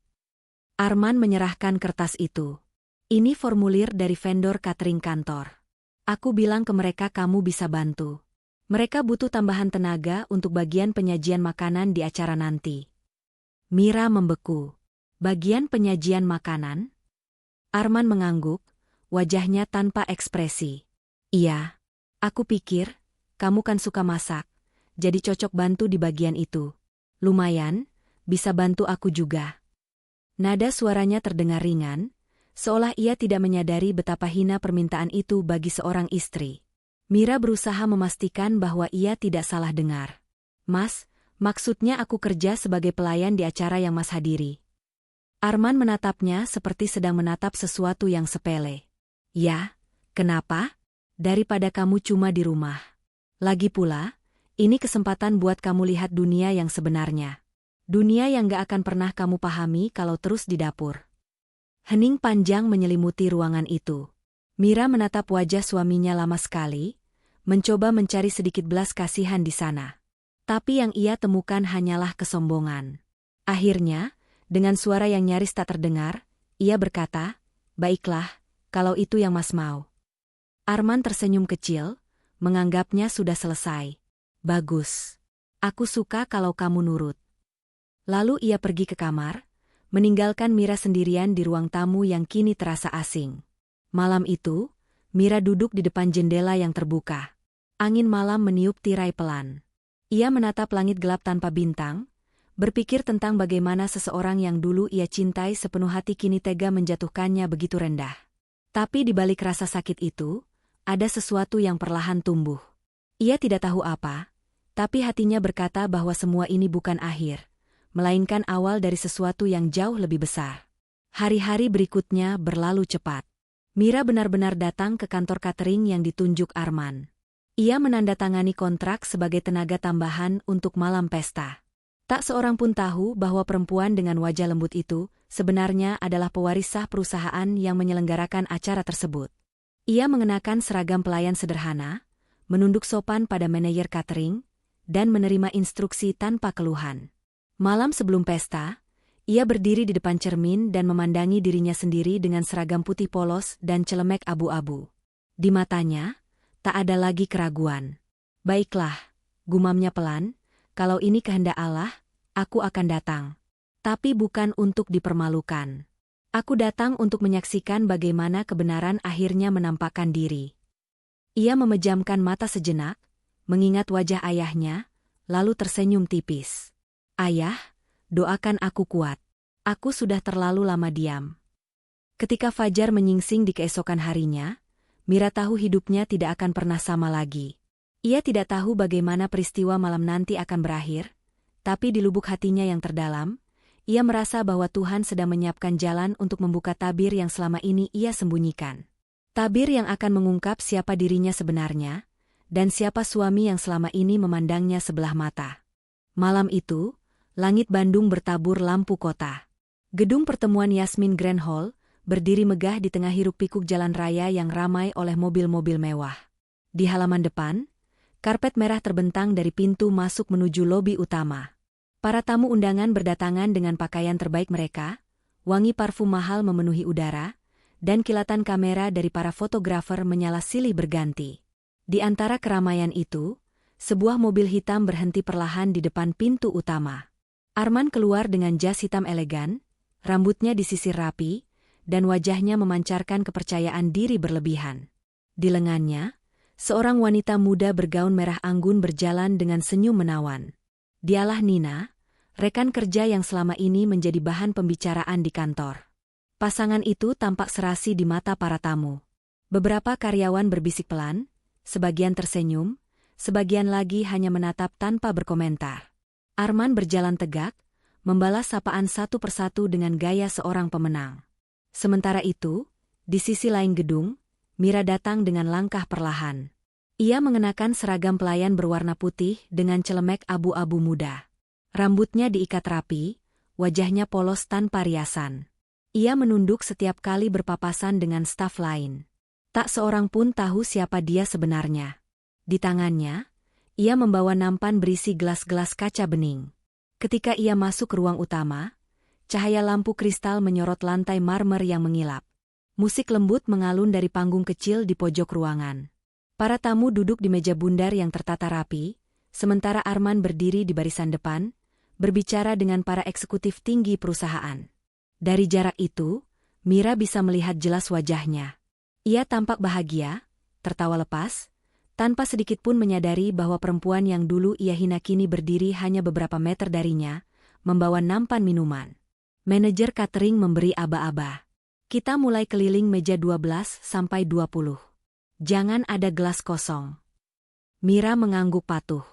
Arman menyerahkan kertas itu. Ini formulir dari vendor catering kantor. Aku bilang ke mereka kamu bisa bantu. Mereka butuh tambahan tenaga untuk bagian penyajian makanan di acara nanti. Mira membeku. Bagian penyajian makanan? Arman mengangguk, wajahnya tanpa ekspresi. Iya. Aku pikir, kamu kan suka masak, jadi cocok bantu di bagian itu. Lumayan, bisa bantu aku juga. Nada suaranya terdengar ringan, seolah ia tidak menyadari betapa hina permintaan itu bagi seorang istri. Mira berusaha memastikan bahwa ia tidak salah dengar. Mas, maksudnya aku kerja sebagai pelayan di acara yang Mas hadiri. Arman menatapnya seperti sedang menatap sesuatu yang sepele. Ya, kenapa? Daripada kamu cuma di rumah. Lagi pula, ini kesempatan buat kamu lihat dunia yang sebenarnya. Dunia yang gak akan pernah kamu pahami kalau terus di dapur. Hening panjang menyelimuti ruangan itu. Mira menatap wajah suaminya lama sekali, mencoba mencari sedikit belas kasihan di sana. Tapi yang ia temukan hanyalah kesombongan. Akhirnya, dengan suara yang nyaris tak terdengar, ia berkata, "Baiklah, kalau itu yang Mas mau." Arman tersenyum kecil, menganggapnya sudah selesai. Bagus. Aku suka kalau kamu nurut. Lalu ia pergi ke kamar, meninggalkan Mira sendirian di ruang tamu yang kini terasa asing. Malam itu, Mira duduk di depan jendela yang terbuka. Angin malam meniup tirai pelan. Ia menatap langit gelap tanpa bintang, berpikir tentang bagaimana seseorang yang dulu ia cintai sepenuh hati kini tega menjatuhkannya begitu rendah. Tapi di balik rasa sakit itu, ada sesuatu yang perlahan tumbuh. Ia tidak tahu apa, tapi hatinya berkata bahwa semua ini bukan akhir, melainkan awal dari sesuatu yang jauh lebih besar. Hari-hari berikutnya berlalu cepat. Mira benar-benar datang ke kantor catering yang ditunjuk Arman. Ia menandatangani kontrak sebagai tenaga tambahan untuk malam pesta. Tak seorang pun tahu bahwa perempuan dengan wajah lembut itu sebenarnya adalah pewaris sah perusahaan yang menyelenggarakan acara tersebut. Ia mengenakan seragam pelayan sederhana, menunduk sopan pada manajer catering, dan menerima instruksi tanpa keluhan. Malam sebelum pesta, ia berdiri di depan cermin dan memandangi dirinya sendiri dengan seragam putih polos dan celemek abu-abu. Di matanya, tak ada lagi keraguan. "Baiklah," gumamnya pelan, "kalau ini kehendak Allah, aku akan datang. Tapi bukan untuk dipermalukan. Aku datang untuk menyaksikan bagaimana kebenaran akhirnya menampakkan diri." Ia memejamkan mata sejenak, mengingat wajah ayahnya, lalu tersenyum tipis. "Ayah, doakan aku kuat. Aku sudah terlalu lama diam." Ketika fajar menyingsing di keesokan harinya, Mira tahu hidupnya tidak akan pernah sama lagi. Ia tidak tahu bagaimana peristiwa malam nanti akan berakhir, tapi di lubuk hatinya yang terdalam, ia merasa bahwa Tuhan sedang menyiapkan jalan untuk membuka tabir yang selama ini ia sembunyikan. Tabir yang akan mengungkap siapa dirinya sebenarnya, dan siapa suami yang selama ini memandangnya sebelah mata. Malam itu, langit Bandung bertabur lampu kota. Gedung pertemuan Yasmin Grand Hall berdiri megah di tengah hiruk-pikuk jalan raya yang ramai oleh mobil-mobil mewah. Di halaman depan, karpet merah terbentang dari pintu masuk menuju lobi utama. Para tamu undangan berdatangan dengan pakaian terbaik mereka, wangi parfum mahal memenuhi udara, dan kilatan kamera dari para fotografer menyala silih berganti. Di antara keramaian itu, sebuah mobil hitam berhenti perlahan di depan pintu utama. Arman keluar dengan jas hitam elegan, rambutnya disisir rapi, dan wajahnya memancarkan kepercayaan diri berlebihan. Di lengannya, seorang wanita muda bergaun merah anggun berjalan dengan senyum menawan. Dialah Nina, rekan kerja yang selama ini menjadi bahan pembicaraan di kantor. Pasangan itu tampak serasi di mata para tamu. Beberapa karyawan berbisik pelan, sebagian tersenyum, sebagian lagi hanya menatap tanpa berkomentar. Arman berjalan tegak, membalas sapaan satu persatu dengan gaya seorang pemenang. Sementara itu, di sisi lain gedung, Mira datang dengan langkah perlahan. Ia mengenakan seragam pelayan berwarna putih dengan celemek abu-abu muda. Rambutnya diikat rapi, wajahnya polos tanpa riasan. Ia menunduk setiap kali berpapasan dengan staf lain. Tak seorang pun tahu siapa dia sebenarnya. Di tangannya, ia membawa nampan berisi gelas-gelas kaca bening. Ketika ia masuk ke ruang utama, cahaya lampu kristal menyorot lantai marmer yang mengilap. Musik lembut mengalun dari panggung kecil di pojok ruangan. Para tamu duduk di meja bundar yang tertata rapi, sementara Arman berdiri di barisan depan, berbicara dengan para eksekutif tinggi perusahaan. Dari jarak itu, Mira bisa melihat jelas wajahnya. Ia tampak bahagia, tertawa lepas, tanpa sedikit pun menyadari bahwa perempuan yang dulu ia hina kini berdiri hanya beberapa meter darinya, membawa nampan minuman. Manajer catering memberi aba-aba. Kita mulai keliling meja 12 sampai 20. Jangan ada gelas kosong. Mira mengangguk patuh.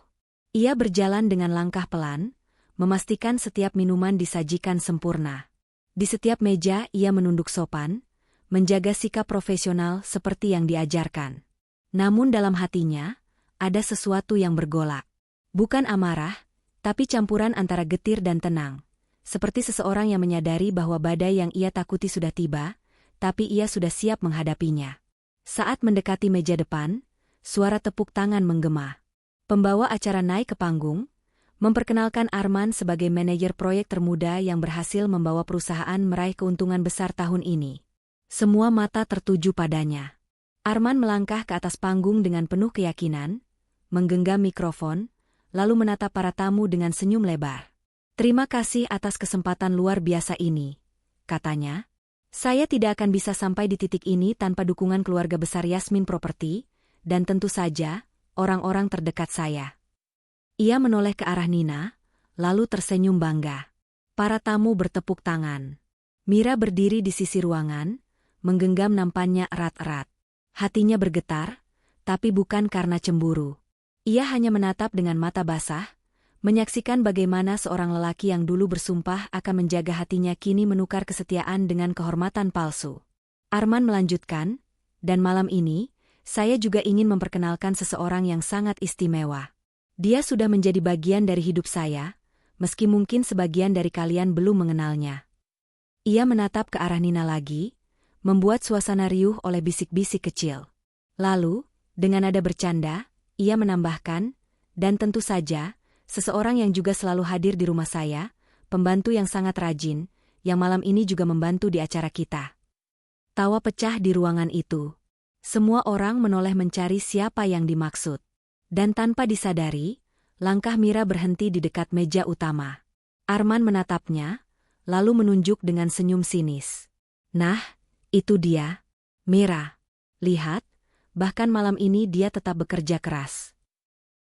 Ia berjalan dengan langkah pelan, memastikan setiap minuman disajikan sempurna. Di setiap meja ia menunduk sopan, menjaga sikap profesional seperti yang diajarkan. Namun dalam hatinya, ada sesuatu yang bergolak. Bukan amarah, tapi campuran antara getir dan tenang. Seperti seseorang yang menyadari bahwa badai yang ia takuti sudah tiba, tapi ia sudah siap menghadapinya. Saat mendekati meja depan, suara tepuk tangan menggema. Pembawa acara naik ke panggung, memperkenalkan Arman sebagai manajer proyek termuda yang berhasil membawa perusahaan meraih keuntungan besar tahun ini. Semua mata tertuju padanya. Arman melangkah ke atas panggung dengan penuh keyakinan, menggenggam mikrofon, lalu menatap para tamu dengan senyum lebar. "Terima kasih atas kesempatan luar biasa ini," katanya. "Saya tidak akan bisa sampai di titik ini tanpa dukungan keluarga besar Yasmin Property, dan tentu saja, orang-orang terdekat saya." Ia menoleh ke arah Nina, lalu tersenyum bangga. Para tamu bertepuk tangan. Mira berdiri di sisi ruangan, menggenggam nampannya erat-erat. Hatinya bergetar, tapi bukan karena cemburu. Ia hanya menatap dengan mata basah, menyaksikan bagaimana seorang lelaki yang dulu bersumpah akan menjaga hatinya kini menukar kesetiaan dengan kehormatan palsu. Arman melanjutkan, "Dan malam ini, saya juga ingin memperkenalkan seseorang yang sangat istimewa. Dia sudah menjadi bagian dari hidup saya, meski mungkin sebagian dari kalian belum mengenalnya." Ia menatap ke arah Nina lagi, membuat suasana riuh oleh bisik-bisik kecil. Lalu, dengan nada bercanda, ia menambahkan, "Dan tentu saja, seseorang yang juga selalu hadir di rumah saya, pembantu yang sangat rajin, yang malam ini juga membantu di acara kita." Tawa pecah di ruangan itu. Semua orang menoleh mencari siapa yang dimaksud. Dan tanpa disadari, langkah Mira berhenti di dekat meja utama. Arman menatapnya, lalu menunjuk dengan senyum sinis. "Nah, itu dia. Mira. Lihat, bahkan malam ini dia tetap bekerja keras."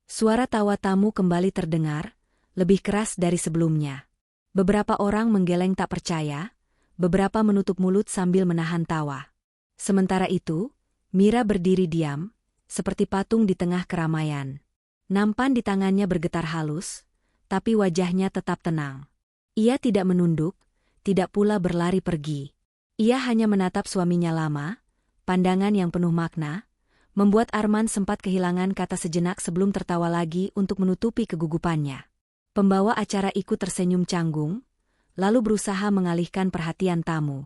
Suara tawa tamu kembali terdengar, lebih keras dari sebelumnya. Beberapa orang menggeleng tak percaya, beberapa menutup mulut sambil menahan tawa. Sementara itu, Mira berdiri diam, seperti patung di tengah keramaian. Nampan di tangannya bergetar halus, tapi wajahnya tetap tenang. Ia tidak menunduk, tidak pula berlari pergi. Ia hanya menatap suaminya lama, pandangan yang penuh makna, membuat Arman sempat kehilangan kata sejenak sebelum tertawa lagi untuk menutupi kegugupannya. Pembawa acara ikut tersenyum canggung, lalu berusaha mengalihkan perhatian tamu.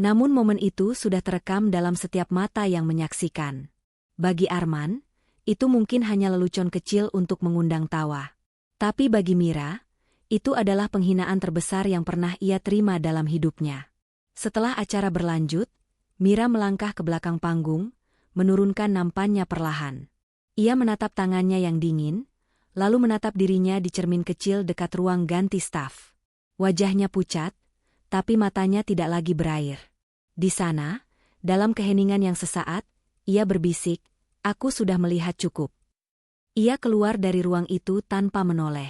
Namun momen itu sudah terekam dalam setiap mata yang menyaksikan. Bagi Arman, itu mungkin hanya lelucon kecil untuk mengundang tawa. Tapi bagi Mira, itu adalah penghinaan terbesar yang pernah ia terima dalam hidupnya. Setelah acara berlanjut, Mira melangkah ke belakang panggung, menurunkan nampannya perlahan. Ia menatap tangannya yang dingin, lalu menatap dirinya di cermin kecil dekat ruang ganti staf. Wajahnya pucat, tapi matanya tidak lagi berair. Di sana, dalam keheningan yang sesaat, ia berbisik, "Aku sudah melihat cukup." Ia keluar dari ruang itu tanpa menoleh.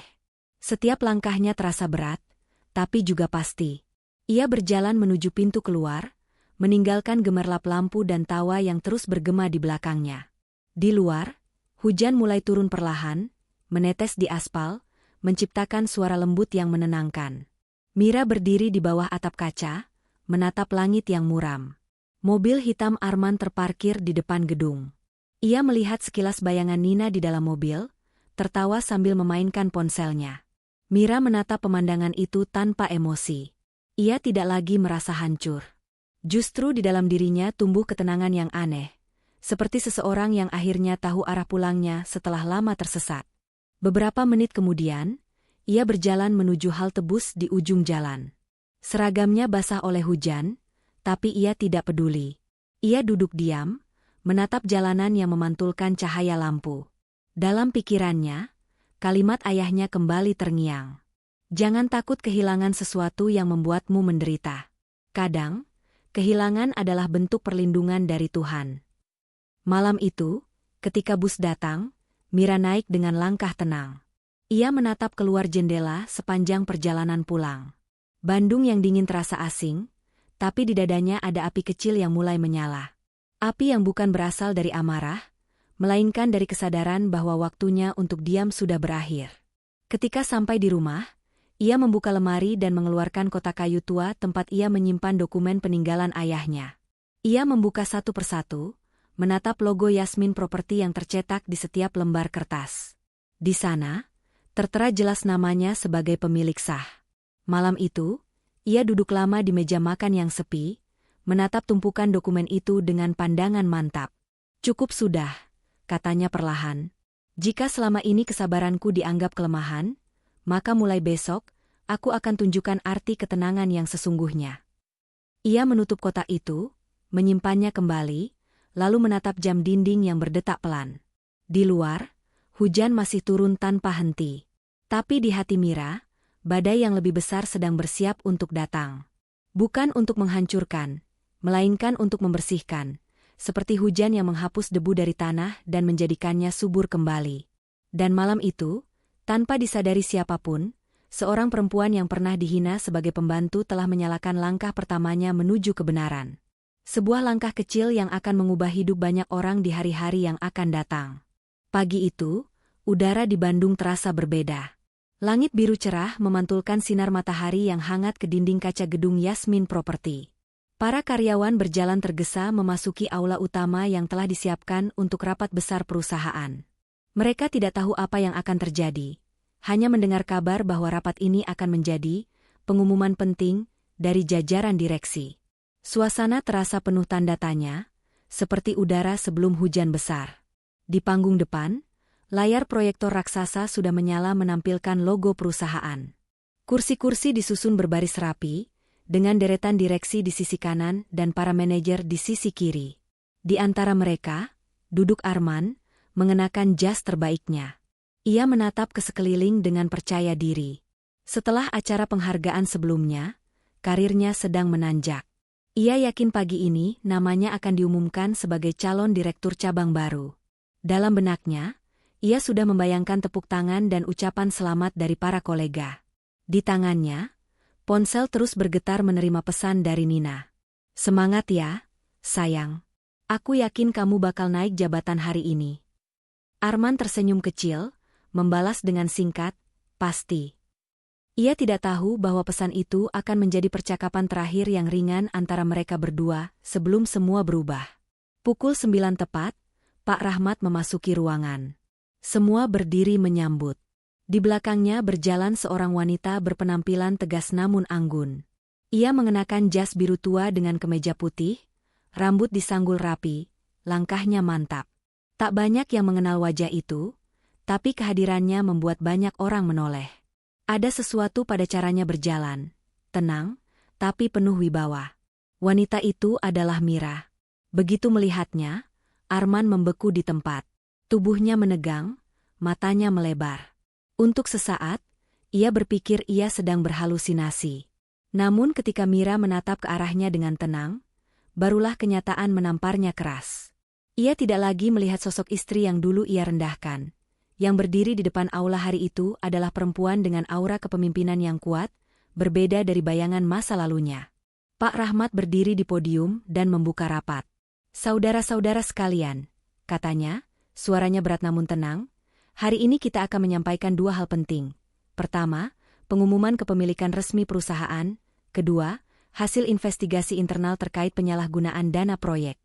Setiap langkahnya terasa berat, tapi juga pasti. Ia berjalan menuju pintu keluar, meninggalkan gemerlap lampu dan tawa yang terus bergema di belakangnya. Di luar, hujan mulai turun perlahan, menetes di aspal, menciptakan suara lembut yang menenangkan. Mira berdiri di bawah atap kaca, menatap langit yang muram. Mobil hitam Arman terparkir di depan gedung. Ia melihat sekilas bayangan Nina di dalam mobil, tertawa sambil memainkan ponselnya. Mira menatap pemandangan itu tanpa emosi. Ia tidak lagi merasa hancur. Justru di dalam dirinya tumbuh ketenangan yang aneh, seperti seseorang yang akhirnya tahu arah pulangnya setelah lama tersesat. Beberapa menit kemudian, ia berjalan menuju halte bus di ujung jalan. Seragamnya basah oleh hujan, tapi ia tidak peduli. Ia duduk diam, menatap jalanan yang memantulkan cahaya lampu. Dalam pikirannya, kalimat ayahnya kembali terngiang. Jangan takut kehilangan sesuatu yang membuatmu menderita. Kadang, kehilangan adalah bentuk perlindungan dari Tuhan. Malam itu, ketika bus datang, Mira naik dengan langkah tenang. Ia menatap keluar jendela sepanjang perjalanan pulang. Bandung yang dingin terasa asing, tapi di dadanya ada api kecil yang mulai menyala. Api yang bukan berasal dari amarah, melainkan dari kesadaran bahwa waktunya untuk diam sudah berakhir. Ketika sampai di rumah, ia membuka lemari dan mengeluarkan kotak kayu tua tempat ia menyimpan dokumen peninggalan ayahnya. Ia membuka satu persatu, menatap logo Yasmin Property yang tercetak di setiap lembar kertas. Di sana, tertera jelas namanya sebagai pemilik sah. Malam itu, ia duduk lama di meja makan yang sepi, menatap tumpukan dokumen itu dengan pandangan mantap. Cukup sudah, katanya perlahan. Jika selama ini kesabaranku dianggap kelemahan, maka mulai besok, aku akan tunjukkan arti ketenangan yang sesungguhnya. Ia menutup kotak itu, menyimpannya kembali, lalu menatap jam dinding yang berdetak pelan. Di luar, hujan masih turun tanpa henti. Tapi di hati Mira, badai yang lebih besar sedang bersiap untuk datang. Bukan untuk menghancurkan, melainkan untuk membersihkan, seperti hujan yang menghapus debu dari tanah dan menjadikannya subur kembali. Dan malam itu, tanpa disadari siapapun, seorang perempuan yang pernah dihina sebagai pembantu telah menyalakan langkah pertamanya menuju kebenaran. Sebuah langkah kecil yang akan mengubah hidup banyak orang di hari-hari yang akan datang. Pagi itu, udara di Bandung terasa berbeda. Langit biru cerah memantulkan sinar matahari yang hangat ke dinding kaca gedung Yasmin Property. Para karyawan berjalan tergesa memasuki aula utama yang telah disiapkan untuk rapat besar perusahaan. Mereka tidak tahu apa yang akan terjadi, hanya mendengar kabar bahwa rapat ini akan menjadi pengumuman penting dari jajaran direksi. Suasana terasa penuh tanda tanya, seperti udara sebelum hujan besar. Di panggung depan, layar proyektor raksasa sudah menyala menampilkan logo perusahaan. Kursi-kursi disusun berbaris rapi, dengan deretan direksi di sisi kanan dan para manajer di sisi kiri. Di antara mereka, duduk Arman, mengenakan jas terbaiknya. Ia menatap ke sekeliling dengan percaya diri. Setelah acara penghargaan sebelumnya, karirnya sedang menanjak. Ia yakin pagi ini namanya akan diumumkan sebagai calon direktur cabang baru. Dalam benaknya, ia sudah membayangkan tepuk tangan dan ucapan selamat dari para kolega. Di tangannya, ponsel terus bergetar menerima pesan dari Nina. Semangat ya, sayang. Aku yakin kamu bakal naik jabatan hari ini. Arman tersenyum kecil, membalas dengan singkat, pasti. Ia tidak tahu bahwa pesan itu akan menjadi percakapan terakhir yang ringan antara mereka berdua sebelum semua berubah. Pukul 9 tepat, Pak Rahmat memasuki ruangan. Semua berdiri menyambut. Di belakangnya berjalan seorang wanita berpenampilan tegas namun anggun. Ia mengenakan jas biru tua dengan kemeja putih, rambut disanggul rapi, langkahnya mantap. Tak banyak yang mengenal wajah itu, tapi kehadirannya membuat banyak orang menoleh. Ada sesuatu pada caranya berjalan, tenang, tapi penuh wibawa. Wanita itu adalah Mira. Begitu melihatnya, Arman membeku di tempat. Tubuhnya menegang, matanya melebar. Untuk sesaat, ia berpikir ia sedang berhalusinasi. Namun ketika Mira menatap ke arahnya dengan tenang, barulah kenyataan menamparnya keras. Ia tidak lagi melihat sosok istri yang dulu ia rendahkan. Yang berdiri di depan aula hari itu adalah perempuan dengan aura kepemimpinan yang kuat, berbeda dari bayangan masa lalunya. Pak Rahmat berdiri di podium dan membuka rapat. Saudara-saudara sekalian, katanya, suaranya berat namun tenang, hari ini kita akan menyampaikan dua hal penting. Pertama, pengumuman kepemilikan resmi perusahaan. Kedua, hasil investigasi internal terkait penyalahgunaan dana proyek.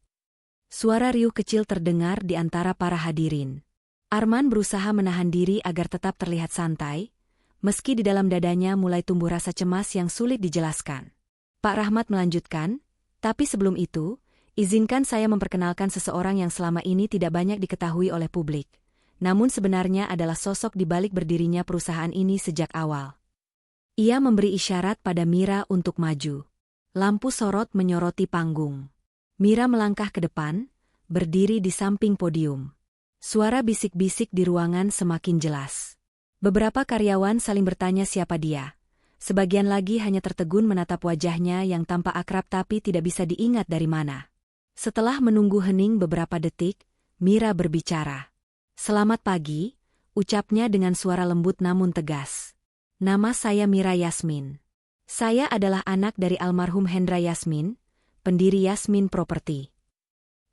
Suara riuh kecil terdengar di antara para hadirin. Arman berusaha menahan diri agar tetap terlihat santai, meski di dalam dadanya mulai tumbuh rasa cemas yang sulit dijelaskan. Pak Rahmat melanjutkan, tapi sebelum itu, Izinkan saya memperkenalkan seseorang yang selama ini tidak banyak diketahui oleh publik. Namun sebenarnya adalah sosok di balik berdirinya perusahaan ini sejak awal. Ia memberi isyarat pada Mira untuk maju. Lampu sorot menyoroti panggung. Mira melangkah ke depan, berdiri di samping podium. Suara bisik-bisik di ruangan semakin jelas. Beberapa karyawan saling bertanya siapa dia. Sebagian lagi hanya tertegun menatap wajahnya yang tampak akrab tapi tidak bisa diingat dari mana. Setelah menunggu hening beberapa detik, Mira berbicara. "Selamat pagi," ucapnya dengan suara lembut namun tegas. "Nama saya Mira Yasmin. Saya adalah anak dari almarhum Hendra Yasmin, pendiri Yasmin Property."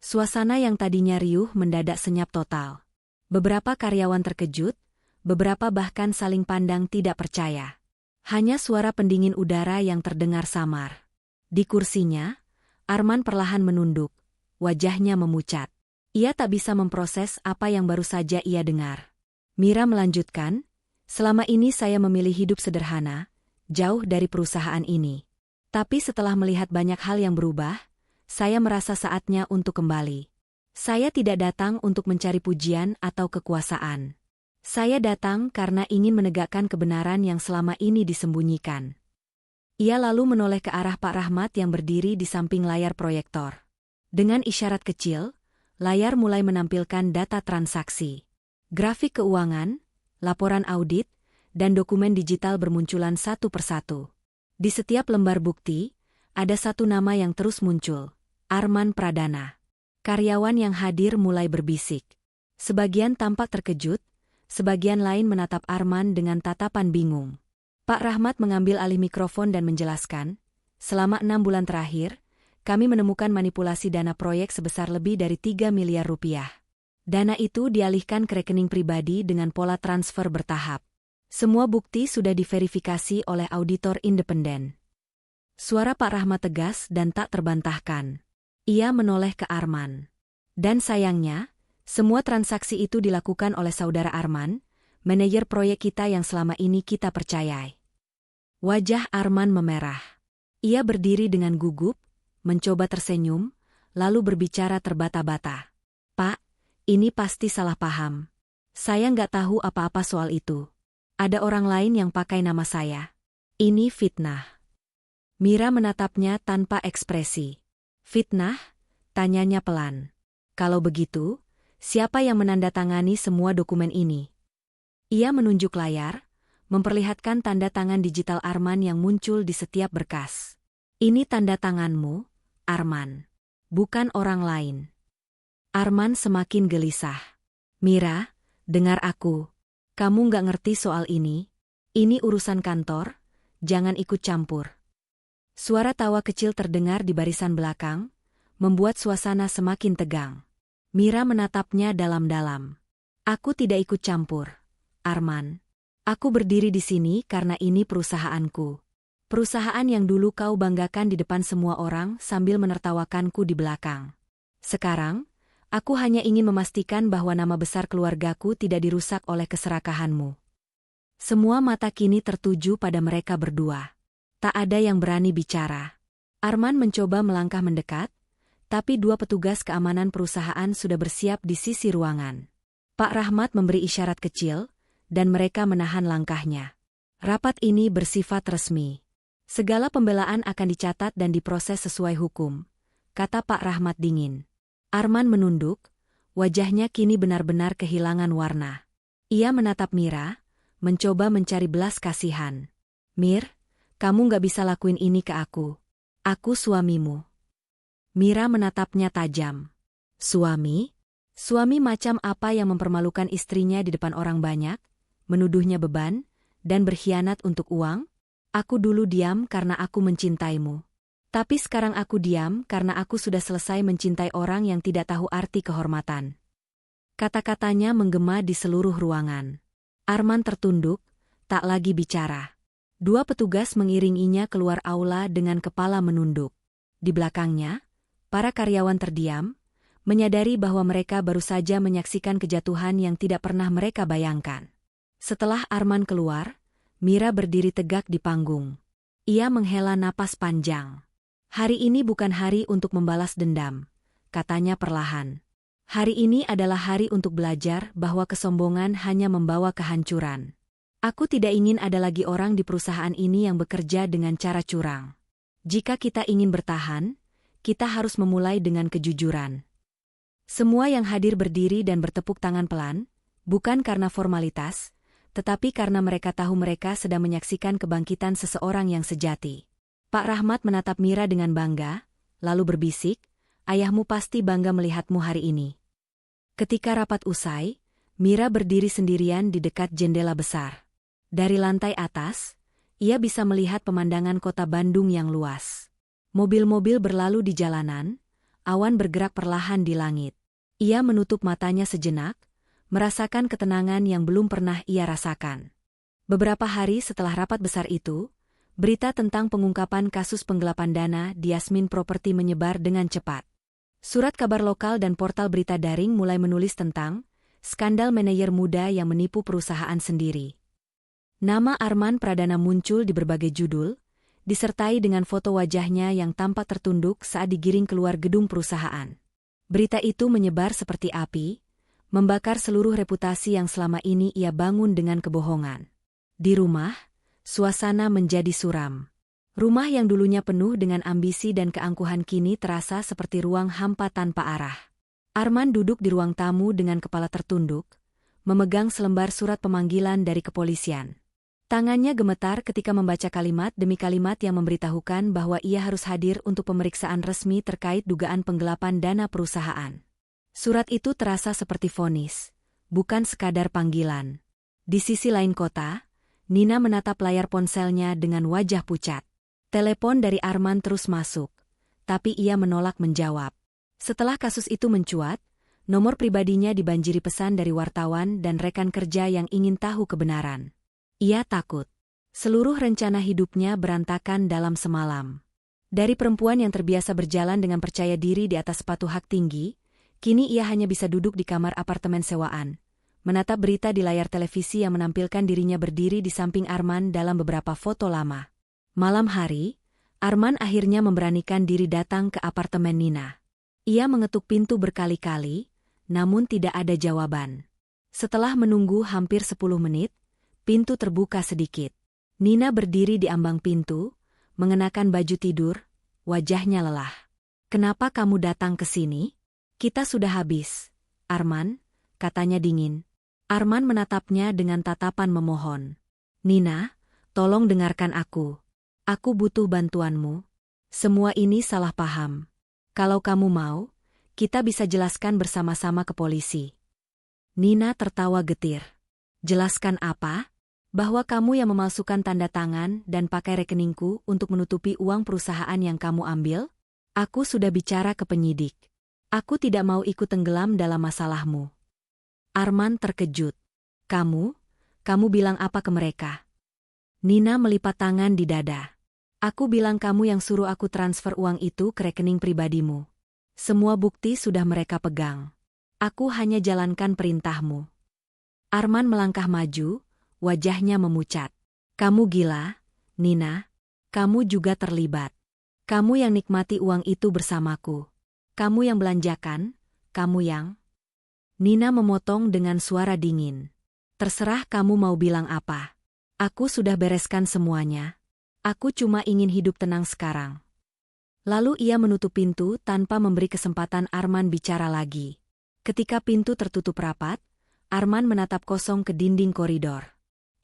Suasana yang tadinya riuh mendadak senyap total. Beberapa karyawan terkejut, beberapa bahkan saling pandang tidak percaya. Hanya suara pendingin udara yang terdengar samar. Di kursinya, Arman perlahan menunduk, wajahnya memucat. Ia tak bisa memproses apa yang baru saja ia dengar. Mira melanjutkan, "Selama ini saya memilih hidup sederhana, jauh dari perusahaan ini. Tapi setelah melihat banyak hal yang berubah, saya merasa saatnya untuk kembali. Saya tidak datang untuk mencari pujian atau kekuasaan. Saya datang karena ingin menegakkan kebenaran yang selama ini disembunyikan." Ia lalu menoleh ke arah Pak Rahmat yang berdiri di samping layar proyektor. Dengan isyarat kecil, layar mulai menampilkan data transaksi. Grafik keuangan, laporan audit, dan dokumen digital bermunculan satu persatu. Di setiap lembar bukti, ada satu nama yang terus muncul, Arman Pradana. Karyawan yang hadir mulai berbisik. Sebagian tampak terkejut, sebagian lain menatap Arman dengan tatapan bingung. Pak Rahmat mengambil alih mikrofon dan menjelaskan, "Selama 6 bulan terakhir, kami menemukan manipulasi dana proyek sebesar lebih dari 3 miliar rupiah. Dana itu dialihkan ke rekening pribadi dengan pola transfer bertahap. Semua bukti sudah diverifikasi oleh auditor independen." Suara Pak Rahmat tegas dan tak terbantahkan. Ia menoleh ke Arman. "Dan sayangnya, semua transaksi itu dilakukan oleh saudara Arman, manajer proyek kita yang selama ini kita percayai." Wajah Arman memerah. Ia berdiri dengan gugup, mencoba tersenyum, lalu berbicara terbata-bata. "Pak, ini pasti salah paham. Saya nggak tahu apa-apa soal itu. Ada orang lain yang pakai nama saya. Ini fitnah." Mira menatapnya tanpa ekspresi. "Fitnah?" tanyanya pelan. "Kalau begitu, siapa yang menandatangani semua dokumen ini?" Ia menunjuk layar, memperlihatkan tanda tangan digital Arman yang muncul di setiap berkas. "Ini tanda tanganmu, Arman. Bukan orang lain." Arman semakin gelisah. "Mira, dengar aku. Kamu nggak ngerti soal ini. Ini urusan kantor, jangan ikut campur." Suara tawa kecil terdengar di barisan belakang, membuat suasana semakin tegang. Mira menatapnya dalam-dalam. "Aku tidak ikut campur, Arman. Aku berdiri di sini karena ini perusahaanku. Perusahaan yang dulu kau banggakan di depan semua orang sambil menertawakanku di belakang. Sekarang, aku hanya ingin memastikan bahwa nama besar keluargaku tidak dirusak oleh keserakahanmu." Semua mata kini tertuju pada mereka berdua. Tak ada yang berani bicara. Arman mencoba melangkah mendekat, tapi 2 petugas keamanan perusahaan sudah bersiap di sisi ruangan. Pak Rahmat memberi isyarat kecil, dan mereka menahan langkahnya. "Rapat ini bersifat resmi. Segala pembelaan akan dicatat dan diproses sesuai hukum," kata Pak Rahmat dingin. Arman menunduk, wajahnya kini benar-benar kehilangan warna. Ia menatap Mira, mencoba mencari belas kasihan. "Mir, kamu nggak bisa lakuin ini ke aku. Aku suamimu." Mira menatapnya tajam. "Suami? Suami macam apa yang mempermalukan istrinya di depan orang banyak, menuduhnya beban, dan berkhianat untuk uang? Aku dulu diam karena aku mencintaimu. Tapi sekarang aku diam karena aku sudah selesai mencintai orang yang tidak tahu arti kehormatan." Kata-katanya menggema di seluruh ruangan. Arman tertunduk, tak lagi bicara. 2 petugas mengiringinya keluar aula dengan kepala menunduk. Di belakangnya, para karyawan terdiam, menyadari bahwa mereka baru saja menyaksikan kejatuhan yang tidak pernah mereka bayangkan. Setelah Arman keluar, Mira berdiri tegak di panggung. Ia menghela napas panjang. Hari ini bukan hari untuk membalas dendam, katanya perlahan. Hari ini adalah hari untuk belajar bahwa kesombongan hanya membawa kehancuran. Aku tidak ingin ada lagi orang di perusahaan ini yang bekerja dengan cara curang. Jika kita ingin bertahan, kita harus memulai dengan kejujuran. Semua yang hadir berdiri dan bertepuk tangan pelan, bukan karena formalitas, tetapi karena mereka tahu mereka sedang menyaksikan kebangkitan seseorang yang sejati. Pak Rahmat menatap Mira dengan bangga, lalu berbisik, "Ayahmu pasti bangga melihatmu hari ini." Ketika rapat usai, Mira berdiri sendirian di dekat jendela besar. Dari lantai atas, ia bisa melihat pemandangan kota Bandung yang luas. Mobil-mobil berlalu di jalanan, awan bergerak perlahan di langit. Ia menutup matanya sejenak, merasakan ketenangan yang belum pernah ia rasakan. Beberapa hari setelah rapat besar itu, berita tentang pengungkapan kasus penggelapan dana di Yasmin Property menyebar dengan cepat. Surat kabar lokal dan portal berita daring mulai menulis tentang skandal manajer muda yang menipu perusahaan sendiri. Nama Arman Pradana muncul di berbagai judul, disertai dengan foto wajahnya yang tampak tertunduk saat digiring keluar gedung perusahaan. Berita itu menyebar seperti api, membakar seluruh reputasi yang selama ini ia bangun dengan kebohongan. Di rumah, suasana menjadi suram. Rumah yang dulunya penuh dengan ambisi dan keangkuhan kini terasa seperti ruang hampa tanpa arah. Arman duduk di ruang tamu dengan kepala tertunduk, memegang selembar surat pemanggilan dari kepolisian. Tangannya gemetar ketika membaca kalimat demi kalimat yang memberitahukan bahwa ia harus hadir untuk pemeriksaan resmi terkait dugaan penggelapan dana perusahaan. Surat itu terasa seperti vonis, bukan sekadar panggilan. Di sisi lain kota, Nina menatap layar ponselnya dengan wajah pucat. Telepon dari Arman terus masuk, tapi ia menolak menjawab. Setelah kasus itu mencuat, nomor pribadinya dibanjiri pesan dari wartawan dan rekan kerja yang ingin tahu kebenaran. Ia takut. Seluruh rencana hidupnya berantakan dalam semalam. Dari perempuan yang terbiasa berjalan dengan percaya diri di atas sepatu hak tinggi, kini ia hanya bisa duduk di kamar apartemen sewaan, menatap berita di layar televisi yang menampilkan dirinya berdiri di samping Arman dalam beberapa foto lama. Malam hari, Arman akhirnya memberanikan diri datang ke apartemen Nina. Ia mengetuk pintu berkali-kali, namun tidak ada jawaban. Setelah menunggu hampir 10 menit, pintu terbuka sedikit. Nina berdiri di ambang pintu, mengenakan baju tidur, wajahnya lelah. "Kenapa kamu datang ke sini? Kita sudah habis, Arman," katanya dingin. Arman menatapnya dengan tatapan memohon. "Nina, tolong dengarkan aku. Aku butuh bantuanmu. Semua ini salah paham. Kalau kamu mau, kita bisa jelaskan bersama-sama ke polisi." Nina tertawa getir. "Jelaskan apa? Bahwa kamu yang memalsukan tanda tangan dan pakai rekeningku untuk menutupi uang perusahaan yang kamu ambil? Aku sudah bicara ke penyidik. Aku tidak mau ikut tenggelam dalam masalahmu." Arman terkejut. Kamu bilang apa ke mereka?" Nina melipat tangan di dada. "Aku bilang kamu yang suruh aku transfer uang itu ke rekening pribadimu. Semua bukti sudah mereka pegang. Aku hanya jalankan perintahmu." Arman melangkah maju, wajahnya memucat. "Kamu gila, Nina. Kamu juga terlibat. Kamu yang nikmati uang itu bersamaku. Kamu yang belanjakan, kamu yang..." Nina memotong dengan suara dingin. "Terserah kamu mau bilang apa. Aku sudah bereskan semuanya. Aku cuma ingin hidup tenang sekarang." Lalu ia menutup pintu tanpa memberi kesempatan Arman bicara lagi. Ketika pintu tertutup rapat, Arman menatap kosong ke dinding koridor.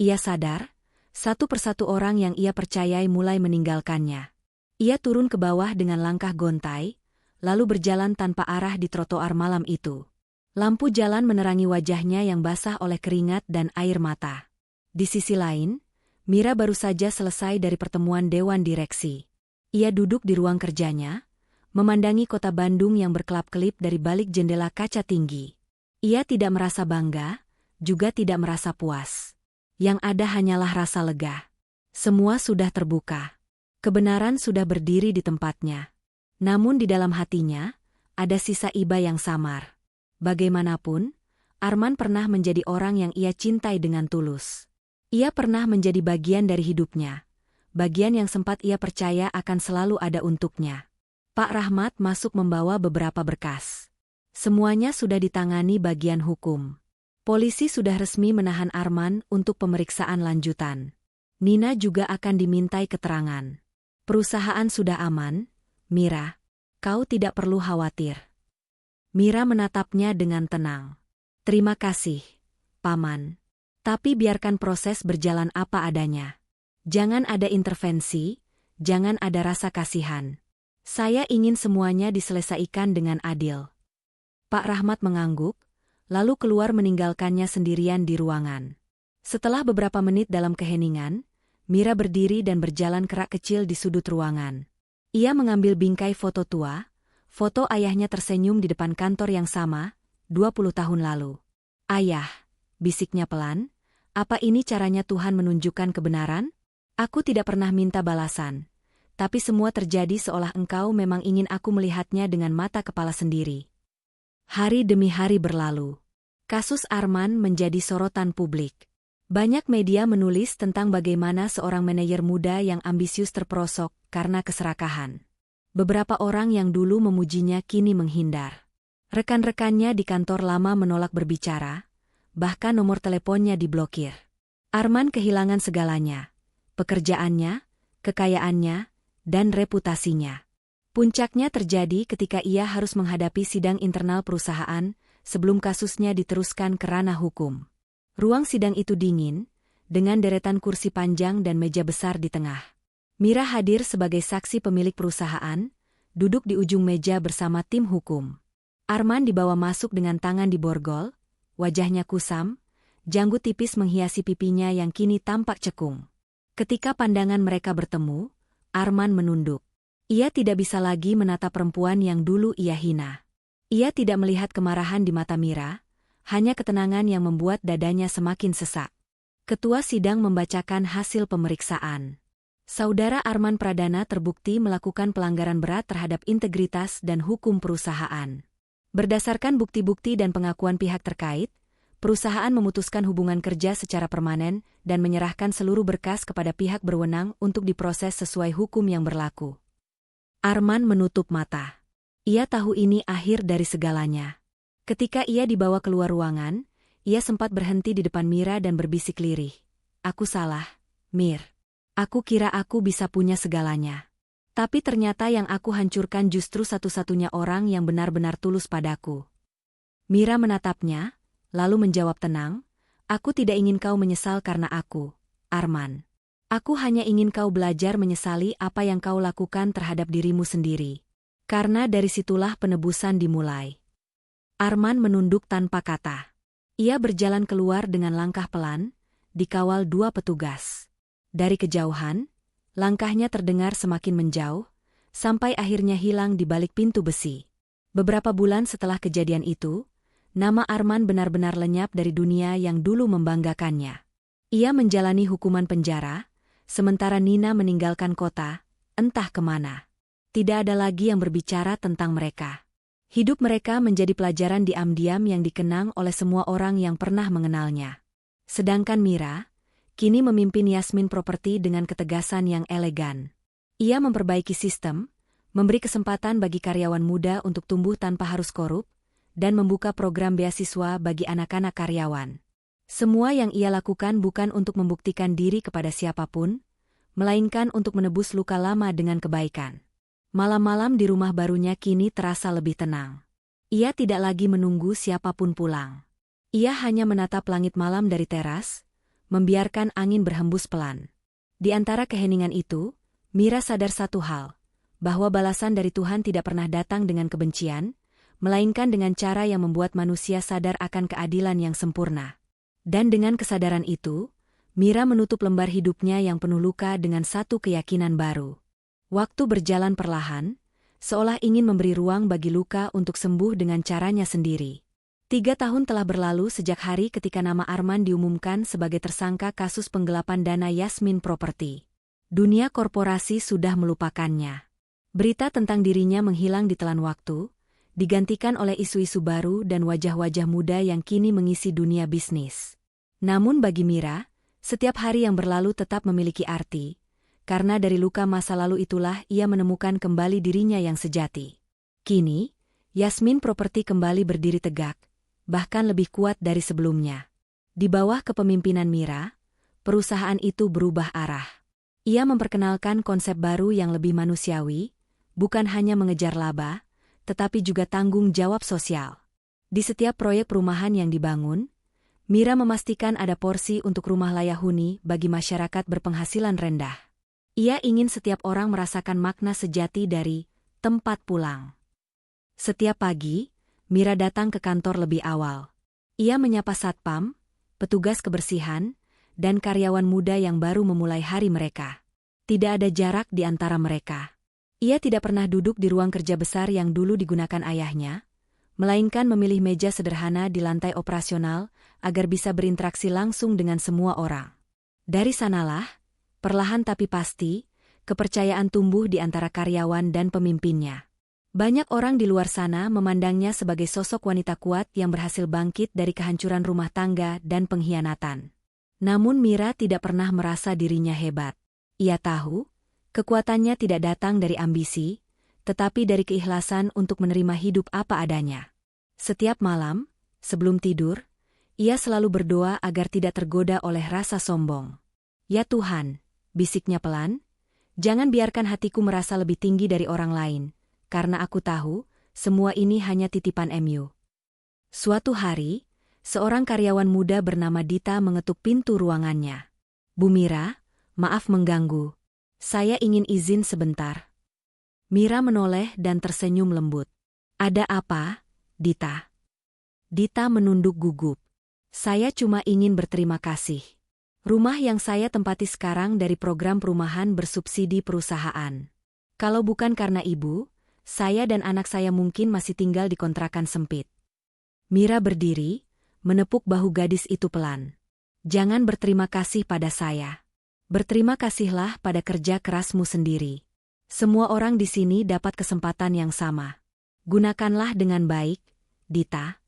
Ia sadar, satu persatu orang yang ia percayai mulai meninggalkannya. Ia turun ke bawah dengan langkah gontai, lalu berjalan tanpa arah di trotoar malam itu. Lampu jalan menerangi wajahnya yang basah oleh keringat dan air mata. Di sisi lain, Mira baru saja selesai dari pertemuan Dewan Direksi. Ia duduk di ruang kerjanya, memandangi kota Bandung yang berkelap-kelip dari balik jendela kaca tinggi. Ia tidak merasa bangga, juga tidak merasa puas. Yang ada hanyalah rasa lega. Semua sudah terbuka. Kebenaran sudah berdiri di tempatnya. Namun di dalam hatinya, ada sisa iba yang samar. Bagaimanapun, Arman pernah menjadi orang yang ia cintai dengan tulus. Ia pernah menjadi bagian dari hidupnya. Bagian yang sempat ia percaya akan selalu ada untuknya. Pak Rahmat masuk membawa beberapa berkas. Semuanya sudah ditangani bagian hukum. Polisi sudah resmi menahan Arman untuk pemeriksaan lanjutan. Nina juga akan dimintai keterangan. Perusahaan sudah aman, Mira. Kau tidak perlu khawatir. Mira menatapnya dengan tenang. Terima kasih, Paman. Tapi biarkan proses berjalan apa adanya. Jangan ada intervensi, jangan ada rasa kasihan. Saya ingin semuanya diselesaikan dengan adil. Pak Rahmat mengangguk, lalu keluar meninggalkannya sendirian di ruangan. Setelah beberapa menit dalam keheningan, Mira berdiri dan berjalan ke rak kecil di sudut ruangan. Ia mengambil bingkai foto tua, foto ayahnya tersenyum di depan kantor yang sama, 20 tahun lalu. Ayah, bisiknya pelan, apa ini caranya Tuhan menunjukkan kebenaran? Aku tidak pernah minta balasan. Tapi semua terjadi seolah engkau memang ingin aku melihatnya dengan mata kepala sendiri. Hari demi hari berlalu. Kasus Arman menjadi sorotan publik. Banyak media menulis tentang bagaimana seorang manajer muda yang ambisius terperosok karena keserakahan. Beberapa orang yang dulu memujinya kini menghindar. Rekan-rekannya di kantor lama menolak berbicara, bahkan nomor teleponnya diblokir. Arman kehilangan segalanya. Pekerjaannya, kekayaannya, dan reputasinya. Puncaknya terjadi ketika ia harus menghadapi sidang internal perusahaan sebelum kasusnya diteruskan ke ranah hukum. Ruang sidang itu dingin, dengan deretan kursi panjang dan meja besar di tengah. Mira hadir sebagai saksi pemilik perusahaan, duduk di ujung meja bersama tim hukum. Arman dibawa masuk dengan tangan di borgol, wajahnya kusam, janggut tipis menghiasi pipinya yang kini tampak cekung. Ketika pandangan mereka bertemu, Arman menunduk. Ia tidak bisa lagi menatap perempuan yang dulu ia hina. Ia tidak melihat kemarahan di mata Mira, hanya ketenangan yang membuat dadanya semakin sesak. Ketua sidang membacakan hasil pemeriksaan. Saudara Arman Pradana terbukti melakukan pelanggaran berat terhadap integritas dan hukum perusahaan. Berdasarkan bukti-bukti dan pengakuan pihak terkait, perusahaan memutuskan hubungan kerja secara permanen dan menyerahkan seluruh berkas kepada pihak berwenang untuk diproses sesuai hukum yang berlaku. Arman menutup mata. Ia tahu ini akhir dari segalanya. Ketika ia dibawa keluar ruangan, ia sempat berhenti di depan Mira dan berbisik lirih. Aku salah, Mir. Aku kira aku bisa punya segalanya. Tapi ternyata yang aku hancurkan justru satu-satunya orang yang benar-benar tulus padaku. Mira menatapnya, lalu menjawab tenang, aku tidak ingin kau menyesal karena aku, Arman. Aku hanya ingin kau belajar menyesali apa yang kau lakukan terhadap dirimu sendiri. Karena dari situlah penebusan dimulai. Arman menunduk tanpa kata. Ia berjalan keluar dengan langkah pelan, dikawal 2 petugas. Dari kejauhan, langkahnya terdengar semakin menjauh, sampai akhirnya hilang di balik pintu besi. Beberapa bulan setelah kejadian itu, nama Arman benar-benar lenyap dari dunia yang dulu membanggakannya. Ia menjalani hukuman penjara, sementara Nina meninggalkan kota, entah kemana. Tidak ada lagi yang berbicara tentang mereka. Hidup mereka menjadi pelajaran diam-diam yang dikenang oleh semua orang yang pernah mengenalnya. Sedangkan Mira, kini memimpin Yasmin Property dengan ketegasan yang elegan. Ia memperbaiki sistem, memberi kesempatan bagi karyawan muda untuk tumbuh tanpa harus korup, dan membuka program beasiswa bagi anak-anak karyawan. Semua yang ia lakukan bukan untuk membuktikan diri kepada siapapun, melainkan untuk menebus luka lama dengan kebaikan. Malam-malam di rumah barunya kini terasa lebih tenang. Ia tidak lagi menunggu siapapun pulang. Ia hanya menatap langit malam dari teras, membiarkan angin berhembus pelan. Di antara keheningan itu, Mira sadar satu hal, bahwa balasan dari Tuhan tidak pernah datang dengan kebencian, melainkan dengan cara yang membuat manusia sadar akan keadilan yang sempurna. Dan dengan kesadaran itu, Mira menutup lembar hidupnya yang penuh luka dengan satu keyakinan baru. Waktu berjalan perlahan, seolah ingin memberi ruang bagi luka untuk sembuh dengan caranya sendiri. 3 tahun telah berlalu sejak hari ketika nama Arman diumumkan sebagai tersangka kasus penggelapan dana Yasmin Property. Dunia korporasi sudah melupakannya. Berita tentang dirinya menghilang ditelan waktu, digantikan oleh isu-isu baru dan wajah-wajah muda yang kini mengisi dunia bisnis. Namun bagi Mira, setiap hari yang berlalu tetap memiliki arti, karena dari luka masa lalu itulah ia menemukan kembali dirinya yang sejati. Kini, Yasmin Property kembali berdiri tegak, bahkan lebih kuat dari sebelumnya. Di bawah kepemimpinan Mira, perusahaan itu berubah arah. Ia memperkenalkan konsep baru yang lebih manusiawi, bukan hanya mengejar laba, tetapi juga tanggung jawab sosial. Di setiap proyek perumahan yang dibangun, Mira memastikan ada porsi untuk rumah layak huni bagi masyarakat berpenghasilan rendah. Ia ingin setiap orang merasakan makna sejati dari tempat pulang. Setiap pagi, Mira datang ke kantor lebih awal. Ia menyapa satpam, petugas kebersihan, dan karyawan muda yang baru memulai hari mereka. Tidak ada jarak di antara mereka. Ia tidak pernah duduk di ruang kerja besar yang dulu digunakan ayahnya, melainkan memilih meja sederhana di lantai operasional agar bisa berinteraksi langsung dengan semua orang. Dari sanalah, perlahan tapi pasti, kepercayaan tumbuh di antara karyawan dan pemimpinnya. Banyak orang di luar sana memandangnya sebagai sosok wanita kuat yang berhasil bangkit dari kehancuran rumah tangga dan pengkhianatan. Namun Mira tidak pernah merasa dirinya hebat. Ia tahu, kekuatannya tidak datang dari ambisi, tetapi dari keikhlasan untuk menerima hidup apa adanya. Setiap malam, sebelum tidur, ia selalu berdoa agar tidak tergoda oleh rasa sombong. "Ya Tuhan," bisiknya pelan, "jangan biarkan hatiku merasa lebih tinggi dari orang lain, karena aku tahu, semua ini hanya titipan MU." Suatu hari, seorang karyawan muda bernama Dita mengetuk pintu ruangannya. "Bu Mira, maaf mengganggu. Saya ingin izin sebentar." Mira menoleh dan tersenyum lembut. "Ada apa, Dita?" Dita menunduk gugup. "Saya cuma ingin berterima kasih. Rumah yang saya tempati sekarang dari program perumahan bersubsidi perusahaan. Kalau bukan karena ibu, saya dan anak saya mungkin masih tinggal di kontrakan sempit." Mira berdiri, menepuk bahu gadis itu pelan. "Jangan berterima kasih pada saya. Berterima kasihlah pada kerja kerasmu sendiri. Semua orang di sini dapat kesempatan yang sama. Gunakanlah dengan baik, Dita."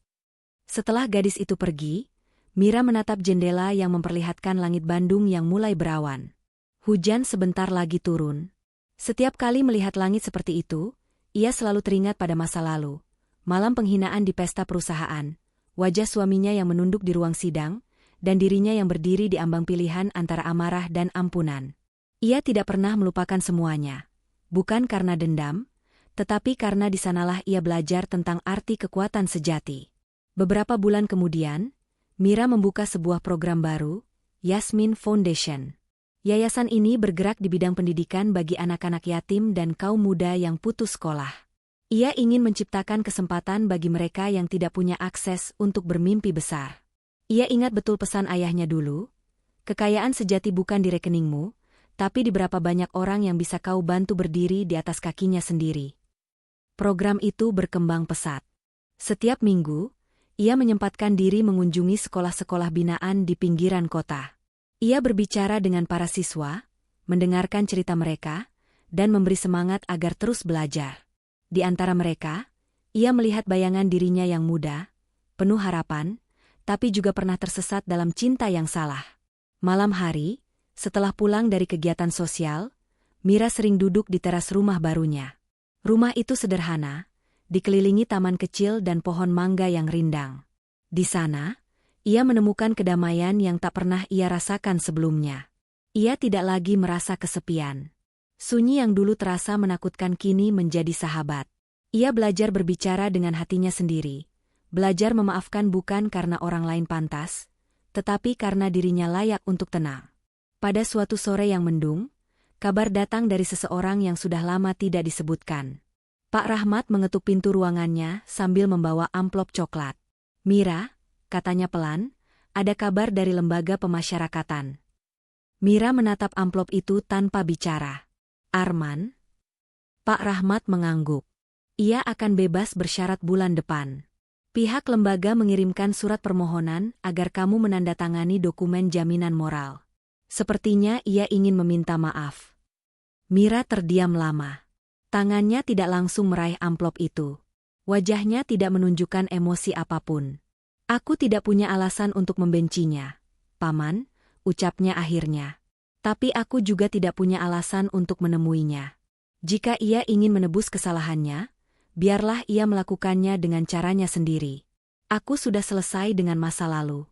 Setelah gadis itu pergi, Mira menatap jendela yang memperlihatkan langit Bandung yang mulai berawan. Hujan sebentar lagi turun. Setiap kali melihat langit seperti itu, ia selalu teringat pada masa lalu. Malam penghinaan di pesta perusahaan, wajah suaminya yang menunduk di ruang sidang, dan dirinya yang berdiri di ambang pilihan antara amarah dan ampunan. Ia tidak pernah melupakan semuanya. Bukan karena dendam, tetapi karena di sanalah ia belajar tentang arti kekuatan sejati. Beberapa bulan kemudian, Mira membuka sebuah program baru, Yasmin Foundation. Yayasan ini bergerak di bidang pendidikan bagi anak-anak yatim dan kaum muda yang putus sekolah. Ia ingin menciptakan kesempatan bagi mereka yang tidak punya akses untuk bermimpi besar. Ia ingat betul pesan ayahnya dulu, "Kekayaan sejati bukan di rekeningmu, tapi di berapa banyak orang yang bisa kau bantu berdiri di atas kakinya sendiri." Program itu berkembang pesat. Setiap minggu, ia menyempatkan diri mengunjungi sekolah-sekolah binaan di pinggiran kota. Ia berbicara dengan para siswa, mendengarkan cerita mereka, dan memberi semangat agar terus belajar. Di antara mereka, ia melihat bayangan dirinya yang muda, penuh harapan, tapi juga pernah tersesat dalam cinta yang salah. Malam hari, setelah pulang dari kegiatan sosial, Mira sering duduk di teras rumah barunya. Rumah itu sederhana, dikelilingi taman kecil dan pohon mangga yang rindang. Di sana, ia menemukan kedamaian yang tak pernah ia rasakan sebelumnya. Ia tidak lagi merasa kesepian. Sunyi yang dulu terasa menakutkan kini menjadi sahabat. Ia belajar berbicara dengan hatinya sendiri. Belajar memaafkan bukan karena orang lain pantas, tetapi karena dirinya layak untuk tenang. Pada suatu sore yang mendung, kabar datang dari seseorang yang sudah lama tidak disebutkan. Pak Rahmat mengetuk pintu ruangannya sambil membawa amplop coklat. "Mira," katanya pelan, "ada kabar dari lembaga pemasyarakatan." Mira menatap amplop itu tanpa bicara. "Arman?" Pak Rahmat mengangguk. "Ia akan bebas bersyarat bulan depan. Pihak lembaga mengirimkan surat permohonan agar kamu menandatangani dokumen jaminan moral. Sepertinya ia ingin meminta maaf." Mira terdiam lama. Tangannya tidak langsung meraih amplop itu. Wajahnya tidak menunjukkan emosi apapun. "Aku tidak punya alasan untuk membencinya, Paman," ucapnya akhirnya. Tapi aku juga tidak punya alasan untuk menemuinya. Jika ia ingin menebus kesalahannya, biarlah ia melakukannya dengan caranya sendiri. Aku sudah selesai dengan masa lalu.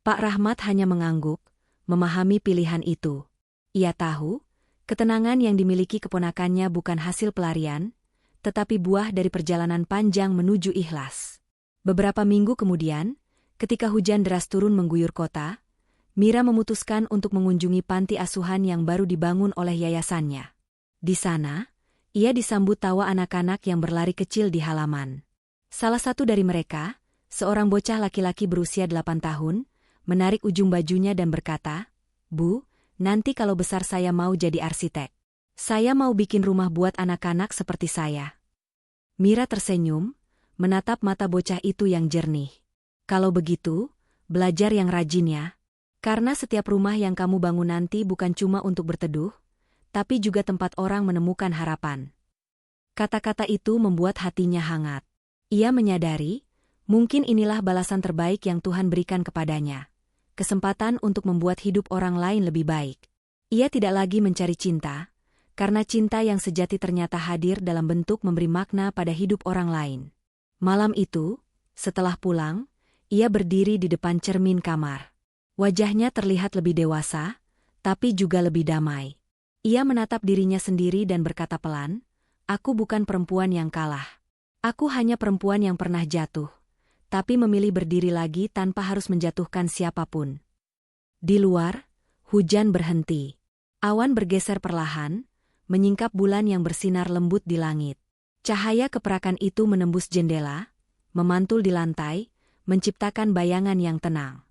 Pak Rahmat hanya mengangguk, memahami pilihan itu. Ia tahu, ketenangan yang dimiliki keponakannya bukan hasil pelarian, tetapi buah dari perjalanan panjang menuju ikhlas. Beberapa minggu kemudian, ketika hujan deras turun mengguyur kota, Mira memutuskan untuk mengunjungi panti asuhan yang baru dibangun oleh yayasannya. Di sana, ia disambut tawa anak-anak yang berlari kecil di halaman. Salah satu dari mereka, seorang bocah laki-laki berusia 8 tahun, menarik ujung bajunya dan berkata, "Bu, nanti kalau besar saya mau jadi arsitek. Saya mau bikin rumah buat anak-anak seperti saya." Mira tersenyum, menatap mata bocah itu yang jernih. "Kalau begitu, belajar yang rajin ya. Karena setiap rumah yang kamu bangun nanti bukan cuma untuk berteduh, tapi juga tempat orang menemukan harapan." Kata-kata itu membuat hatinya hangat. Ia menyadari, mungkin inilah balasan terbaik yang Tuhan berikan kepadanya. Kesempatan untuk membuat hidup orang lain lebih baik. Ia tidak lagi mencari cinta, karena cinta yang sejati ternyata hadir dalam bentuk memberi makna pada hidup orang lain. Malam itu, setelah pulang, ia berdiri di depan cermin kamar. Wajahnya terlihat lebih dewasa, tapi juga lebih damai. Ia menatap dirinya sendiri dan berkata pelan, "Aku bukan perempuan yang kalah. Aku hanya perempuan yang pernah jatuh, tapi memilih berdiri lagi tanpa harus menjatuhkan siapapun." Di luar, hujan berhenti. Awan bergeser perlahan, menyingkap bulan yang bersinar lembut di langit. Cahaya keperakan itu menembus jendela, memantul di lantai, menciptakan bayangan yang tenang.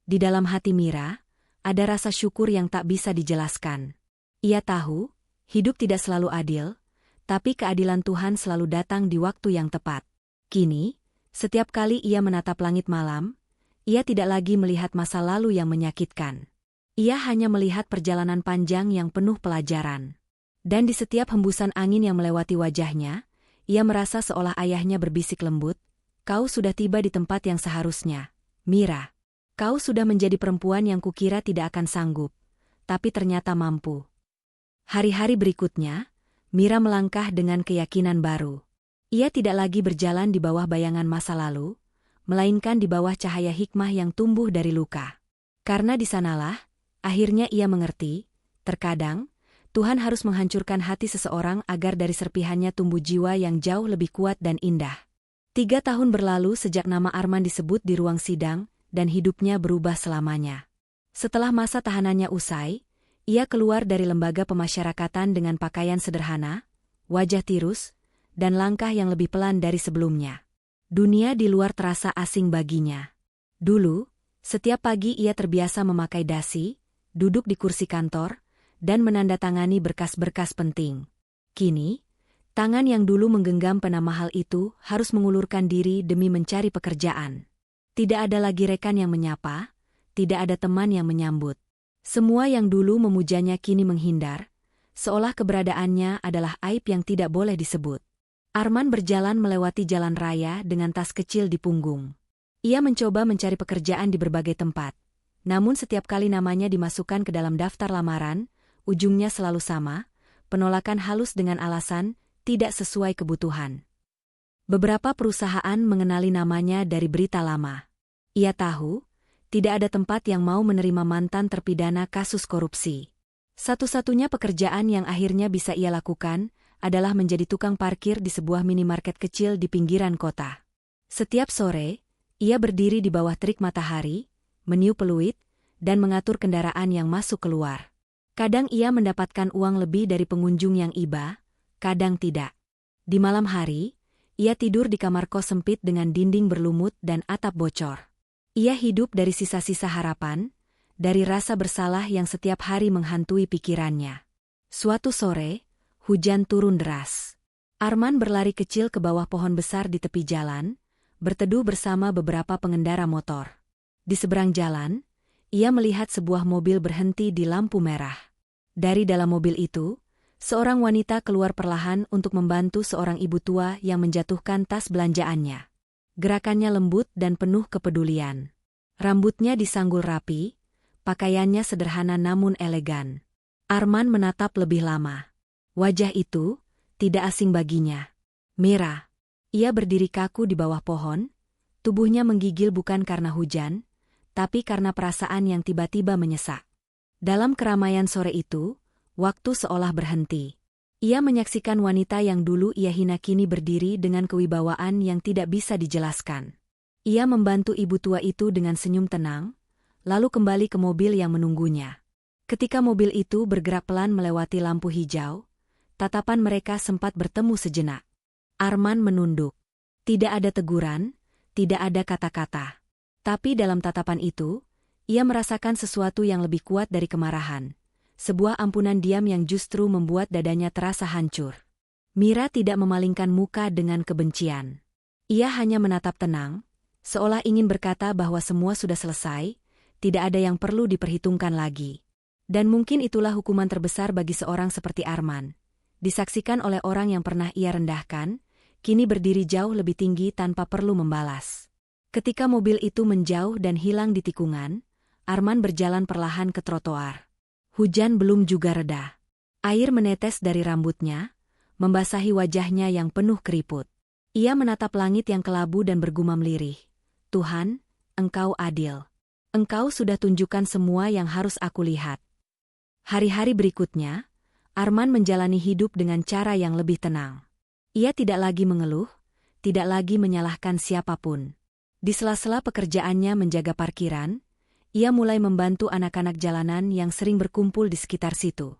Di dalam hati Mira, ada rasa syukur yang tak bisa dijelaskan. Ia tahu, hidup tidak selalu adil, tapi keadilan Tuhan selalu datang di waktu yang tepat. Kini, setiap kali ia menatap langit malam, ia tidak lagi melihat masa lalu yang menyakitkan. Ia hanya melihat perjalanan panjang yang penuh pelajaran. Dan di setiap hembusan angin yang melewati wajahnya, ia merasa seolah ayahnya berbisik lembut, "Kau sudah tiba di tempat yang seharusnya, Mira. Kau sudah menjadi perempuan yang kukira tidak akan sanggup, tapi ternyata mampu." Hari-hari berikutnya, Mira melangkah dengan keyakinan baru. Ia tidak lagi berjalan di bawah bayangan masa lalu, melainkan di bawah cahaya hikmah yang tumbuh dari luka. Karena di sanalah, akhirnya ia mengerti, terkadang, Tuhan harus menghancurkan hati seseorang agar dari serpihannya tumbuh jiwa yang jauh lebih kuat dan indah. 3 tahun berlalu sejak nama Arman disebut di ruang sidang, dan hidupnya berubah selamanya. Setelah masa tahanannya usai, ia keluar dari lembaga pemasyarakatan dengan pakaian sederhana, wajah tirus, dan langkah yang lebih pelan dari sebelumnya. Dunia di luar terasa asing baginya. Dulu, setiap pagi ia terbiasa memakai dasi, duduk di kursi kantor, dan menandatangani berkas-berkas penting. Kini, tangan yang dulu menggenggam pena mahal itu harus mengulurkan diri demi mencari pekerjaan. Tidak ada lagi rekan yang menyapa, tidak ada teman yang menyambut. Semua yang dulu memujanya kini menghindar, seolah keberadaannya adalah aib yang tidak boleh disebut. Arman berjalan melewati jalan raya dengan tas kecil di punggung. Ia mencoba mencari pekerjaan di berbagai tempat. Namun setiap kali namanya dimasukkan ke dalam daftar lamaran, ujungnya selalu sama, penolakan halus dengan alasan tidak sesuai kebutuhan. Beberapa perusahaan mengenali namanya dari berita lama. Ia tahu, tidak ada tempat yang mau menerima mantan terpidana kasus korupsi. Satu-satunya pekerjaan yang akhirnya bisa ia lakukan adalah menjadi tukang parkir di sebuah minimarket kecil di pinggiran kota. Setiap sore, ia berdiri di bawah terik matahari, meniup peluit, dan mengatur kendaraan yang masuk keluar. Kadang ia mendapatkan uang lebih dari pengunjung yang iba, kadang tidak. Di malam hari, ia tidur di kamar kos sempit dengan dinding berlumut dan atap bocor. Ia hidup dari sisa-sisa harapan, dari rasa bersalah yang setiap hari menghantui pikirannya. Suatu sore, hujan turun deras. Arman berlari kecil ke bawah pohon besar di tepi jalan, berteduh bersama beberapa pengendara motor. Di seberang jalan, ia melihat sebuah mobil berhenti di lampu merah. Dari dalam mobil itu, seorang wanita keluar perlahan untuk membantu seorang ibu tua yang menjatuhkan tas belanjaannya. Gerakannya lembut dan penuh kepedulian. Rambutnya disanggul rapi, pakaiannya sederhana namun elegan. Arman menatap lebih lama. Wajah itu tidak asing baginya. Mira. Ia berdiri kaku di bawah pohon, tubuhnya menggigil bukan karena hujan, tapi karena perasaan yang tiba-tiba menyesak. Dalam keramaian sore itu, waktu seolah berhenti. Ia menyaksikan wanita yang dulu ia hina kini berdiri dengan kewibawaan yang tidak bisa dijelaskan. Ia membantu ibu tua itu dengan senyum tenang, lalu kembali ke mobil yang menunggunya. Ketika mobil itu bergerak pelan melewati lampu hijau, tatapan mereka sempat bertemu sejenak. Arman menunduk. Tidak ada teguran, tidak ada kata-kata. Tapi dalam tatapan itu, ia merasakan sesuatu yang lebih kuat dari kemarahan. Sebuah ampunan diam yang justru membuat dadanya terasa hancur. Mira tidak memalingkan muka dengan kebencian. Ia hanya menatap tenang, seolah ingin berkata bahwa semua sudah selesai, tidak ada yang perlu diperhitungkan lagi. Dan mungkin itulah hukuman terbesar bagi seorang seperti Arman. Disaksikan oleh orang yang pernah ia rendahkan, kini berdiri jauh lebih tinggi tanpa perlu membalas. Ketika mobil itu menjauh dan hilang di tikungan, Arman berjalan perlahan ke trotoar. Hujan belum juga reda. Air menetes dari rambutnya, membasahi wajahnya yang penuh keriput. Ia menatap langit yang kelabu dan bergumam lirih. Tuhan, Engkau adil. Engkau sudah tunjukkan semua yang harus aku lihat. Hari-hari berikutnya, Arman menjalani hidup dengan cara yang lebih tenang. Ia tidak lagi mengeluh, tidak lagi menyalahkan siapapun. Di sela-sela pekerjaannya menjaga parkiran, ia mulai membantu anak-anak jalanan yang sering berkumpul di sekitar situ.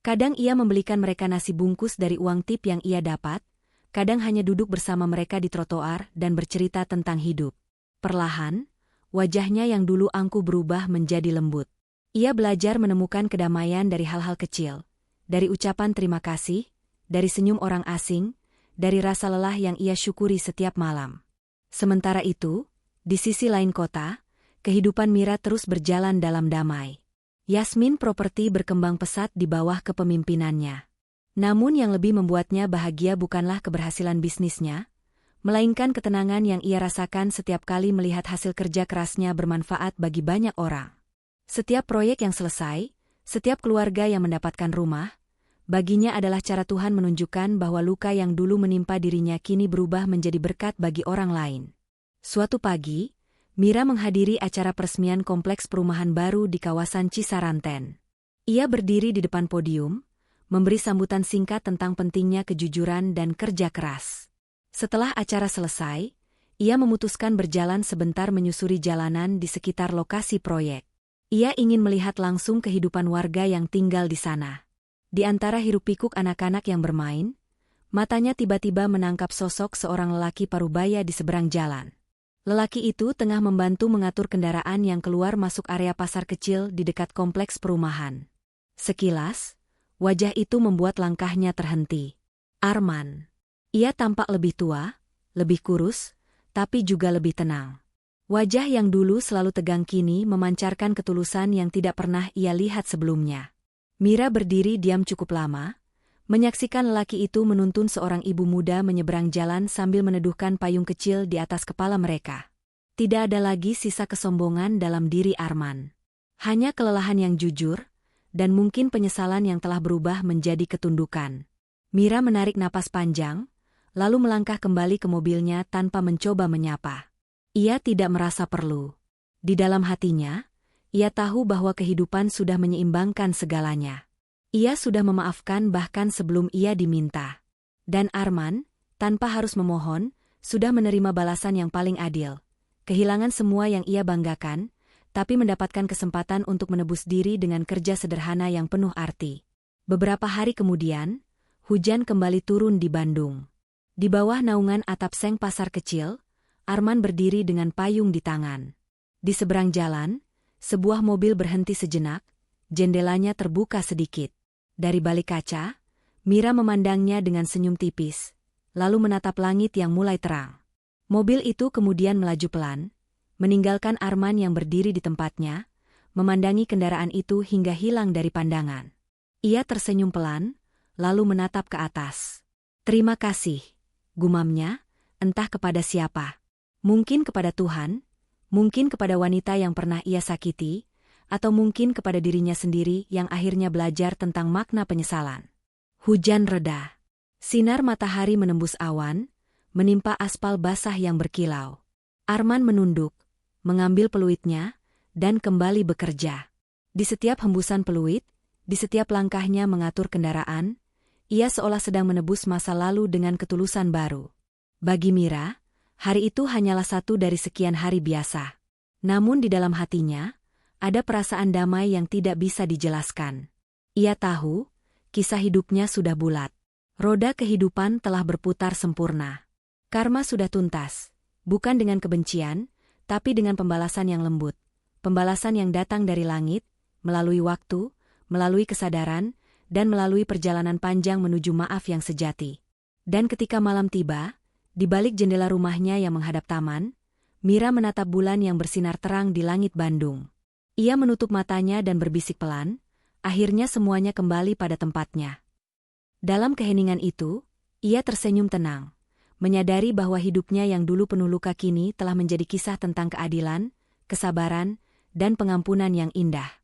Kadang ia membelikan mereka nasi bungkus dari uang tip yang ia dapat, kadang hanya duduk bersama mereka di trotoar dan bercerita tentang hidup. Perlahan, wajahnya yang dulu angkuh berubah menjadi lembut. Ia belajar menemukan kedamaian dari hal-hal kecil, dari ucapan terima kasih, dari senyum orang asing, dari rasa lelah yang ia syukuri setiap malam. Sementara itu, di sisi lain kota, kehidupan Mira terus berjalan dalam damai. Yasmin Property berkembang pesat di bawah kepemimpinannya. Namun yang lebih membuatnya bahagia bukanlah keberhasilan bisnisnya, melainkan ketenangan yang ia rasakan setiap kali melihat hasil kerja kerasnya bermanfaat bagi banyak orang. Setiap proyek yang selesai, setiap keluarga yang mendapatkan rumah, baginya adalah cara Tuhan menunjukkan bahwa luka yang dulu menimpa dirinya kini berubah menjadi berkat bagi orang lain. Suatu pagi, Mira menghadiri acara peresmian kompleks perumahan baru di kawasan Cisaranten. Ia berdiri di depan podium, memberi sambutan singkat tentang pentingnya kejujuran dan kerja keras. Setelah acara selesai, ia memutuskan berjalan sebentar menyusuri jalanan di sekitar lokasi proyek. Ia ingin melihat langsung kehidupan warga yang tinggal di sana. Di antara hiruk-pikuk anak-anak yang bermain, matanya tiba-tiba menangkap sosok seorang lelaki parubaya di seberang jalan. Lelaki itu tengah membantu mengatur kendaraan yang keluar masuk area pasar kecil di dekat kompleks perumahan. Sekilas, wajah itu membuat langkahnya terhenti. Arman. Ia tampak lebih tua, lebih kurus, tapi juga lebih tenang. Wajah yang dulu selalu tegang kini memancarkan ketulusan yang tidak pernah ia lihat sebelumnya. Mira berdiri diam cukup lama, menyaksikan lelaki itu menuntun seorang ibu muda menyeberang jalan sambil meneduhkan payung kecil di atas kepala mereka. Tidak ada lagi sisa kesombongan dalam diri Arman. Hanya kelelahan yang jujur, dan mungkin penyesalan yang telah berubah menjadi ketundukan. Mira menarik napas panjang, lalu melangkah kembali ke mobilnya tanpa mencoba menyapa. Ia tidak merasa perlu. Di dalam hatinya, ia tahu bahwa kehidupan sudah menyeimbangkan segalanya. Ia sudah memaafkan bahkan sebelum ia diminta. Dan Arman, tanpa harus memohon, sudah menerima balasan yang paling adil. Kehilangan semua yang ia banggakan, tapi mendapatkan kesempatan untuk menebus diri dengan kerja sederhana yang penuh arti. Beberapa hari kemudian, hujan kembali turun di Bandung. Di bawah naungan atap seng pasar kecil, Arman berdiri dengan payung di tangan. Di seberang jalan, sebuah mobil berhenti sejenak, jendelanya terbuka sedikit. Dari balik kaca, Mira memandangnya dengan senyum tipis, lalu menatap langit yang mulai terang. Mobil itu kemudian melaju pelan, meninggalkan Arman yang berdiri di tempatnya, memandangi kendaraan itu hingga hilang dari pandangan. Ia tersenyum pelan, lalu menatap ke atas. "Terima kasih," gumamnya, entah kepada siapa. Mungkin kepada Tuhan, mungkin kepada wanita yang pernah ia sakiti, atau mungkin kepada dirinya sendiri yang akhirnya belajar tentang makna penyesalan. Hujan reda. Sinar matahari menembus awan, menimpa aspal basah yang berkilau. Arman menunduk, mengambil peluitnya, dan kembali bekerja. Di setiap hembusan peluit, di setiap langkahnya mengatur kendaraan, ia seolah sedang menebus masa lalu dengan ketulusan baru. Bagi Mira, hari itu hanyalah satu dari sekian hari biasa. Namun di dalam hatinya, ada perasaan damai yang tidak bisa dijelaskan. Ia tahu, kisah hidupnya sudah bulat. Roda kehidupan telah berputar sempurna. Karma sudah tuntas, bukan dengan kebencian, tapi dengan pembalasan yang lembut. Pembalasan yang datang dari langit, melalui waktu, melalui kesadaran, dan melalui perjalanan panjang menuju maaf yang sejati. Dan ketika malam tiba, di balik jendela rumahnya yang menghadap taman, Mira menatap bulan yang bersinar terang di langit Bandung. Ia menutup matanya dan berbisik pelan, akhirnya semuanya kembali pada tempatnya. Dalam keheningan itu, ia tersenyum tenang, menyadari bahwa hidupnya yang dulu penuh luka kini telah menjadi kisah tentang keadilan, kesabaran, dan pengampunan yang indah.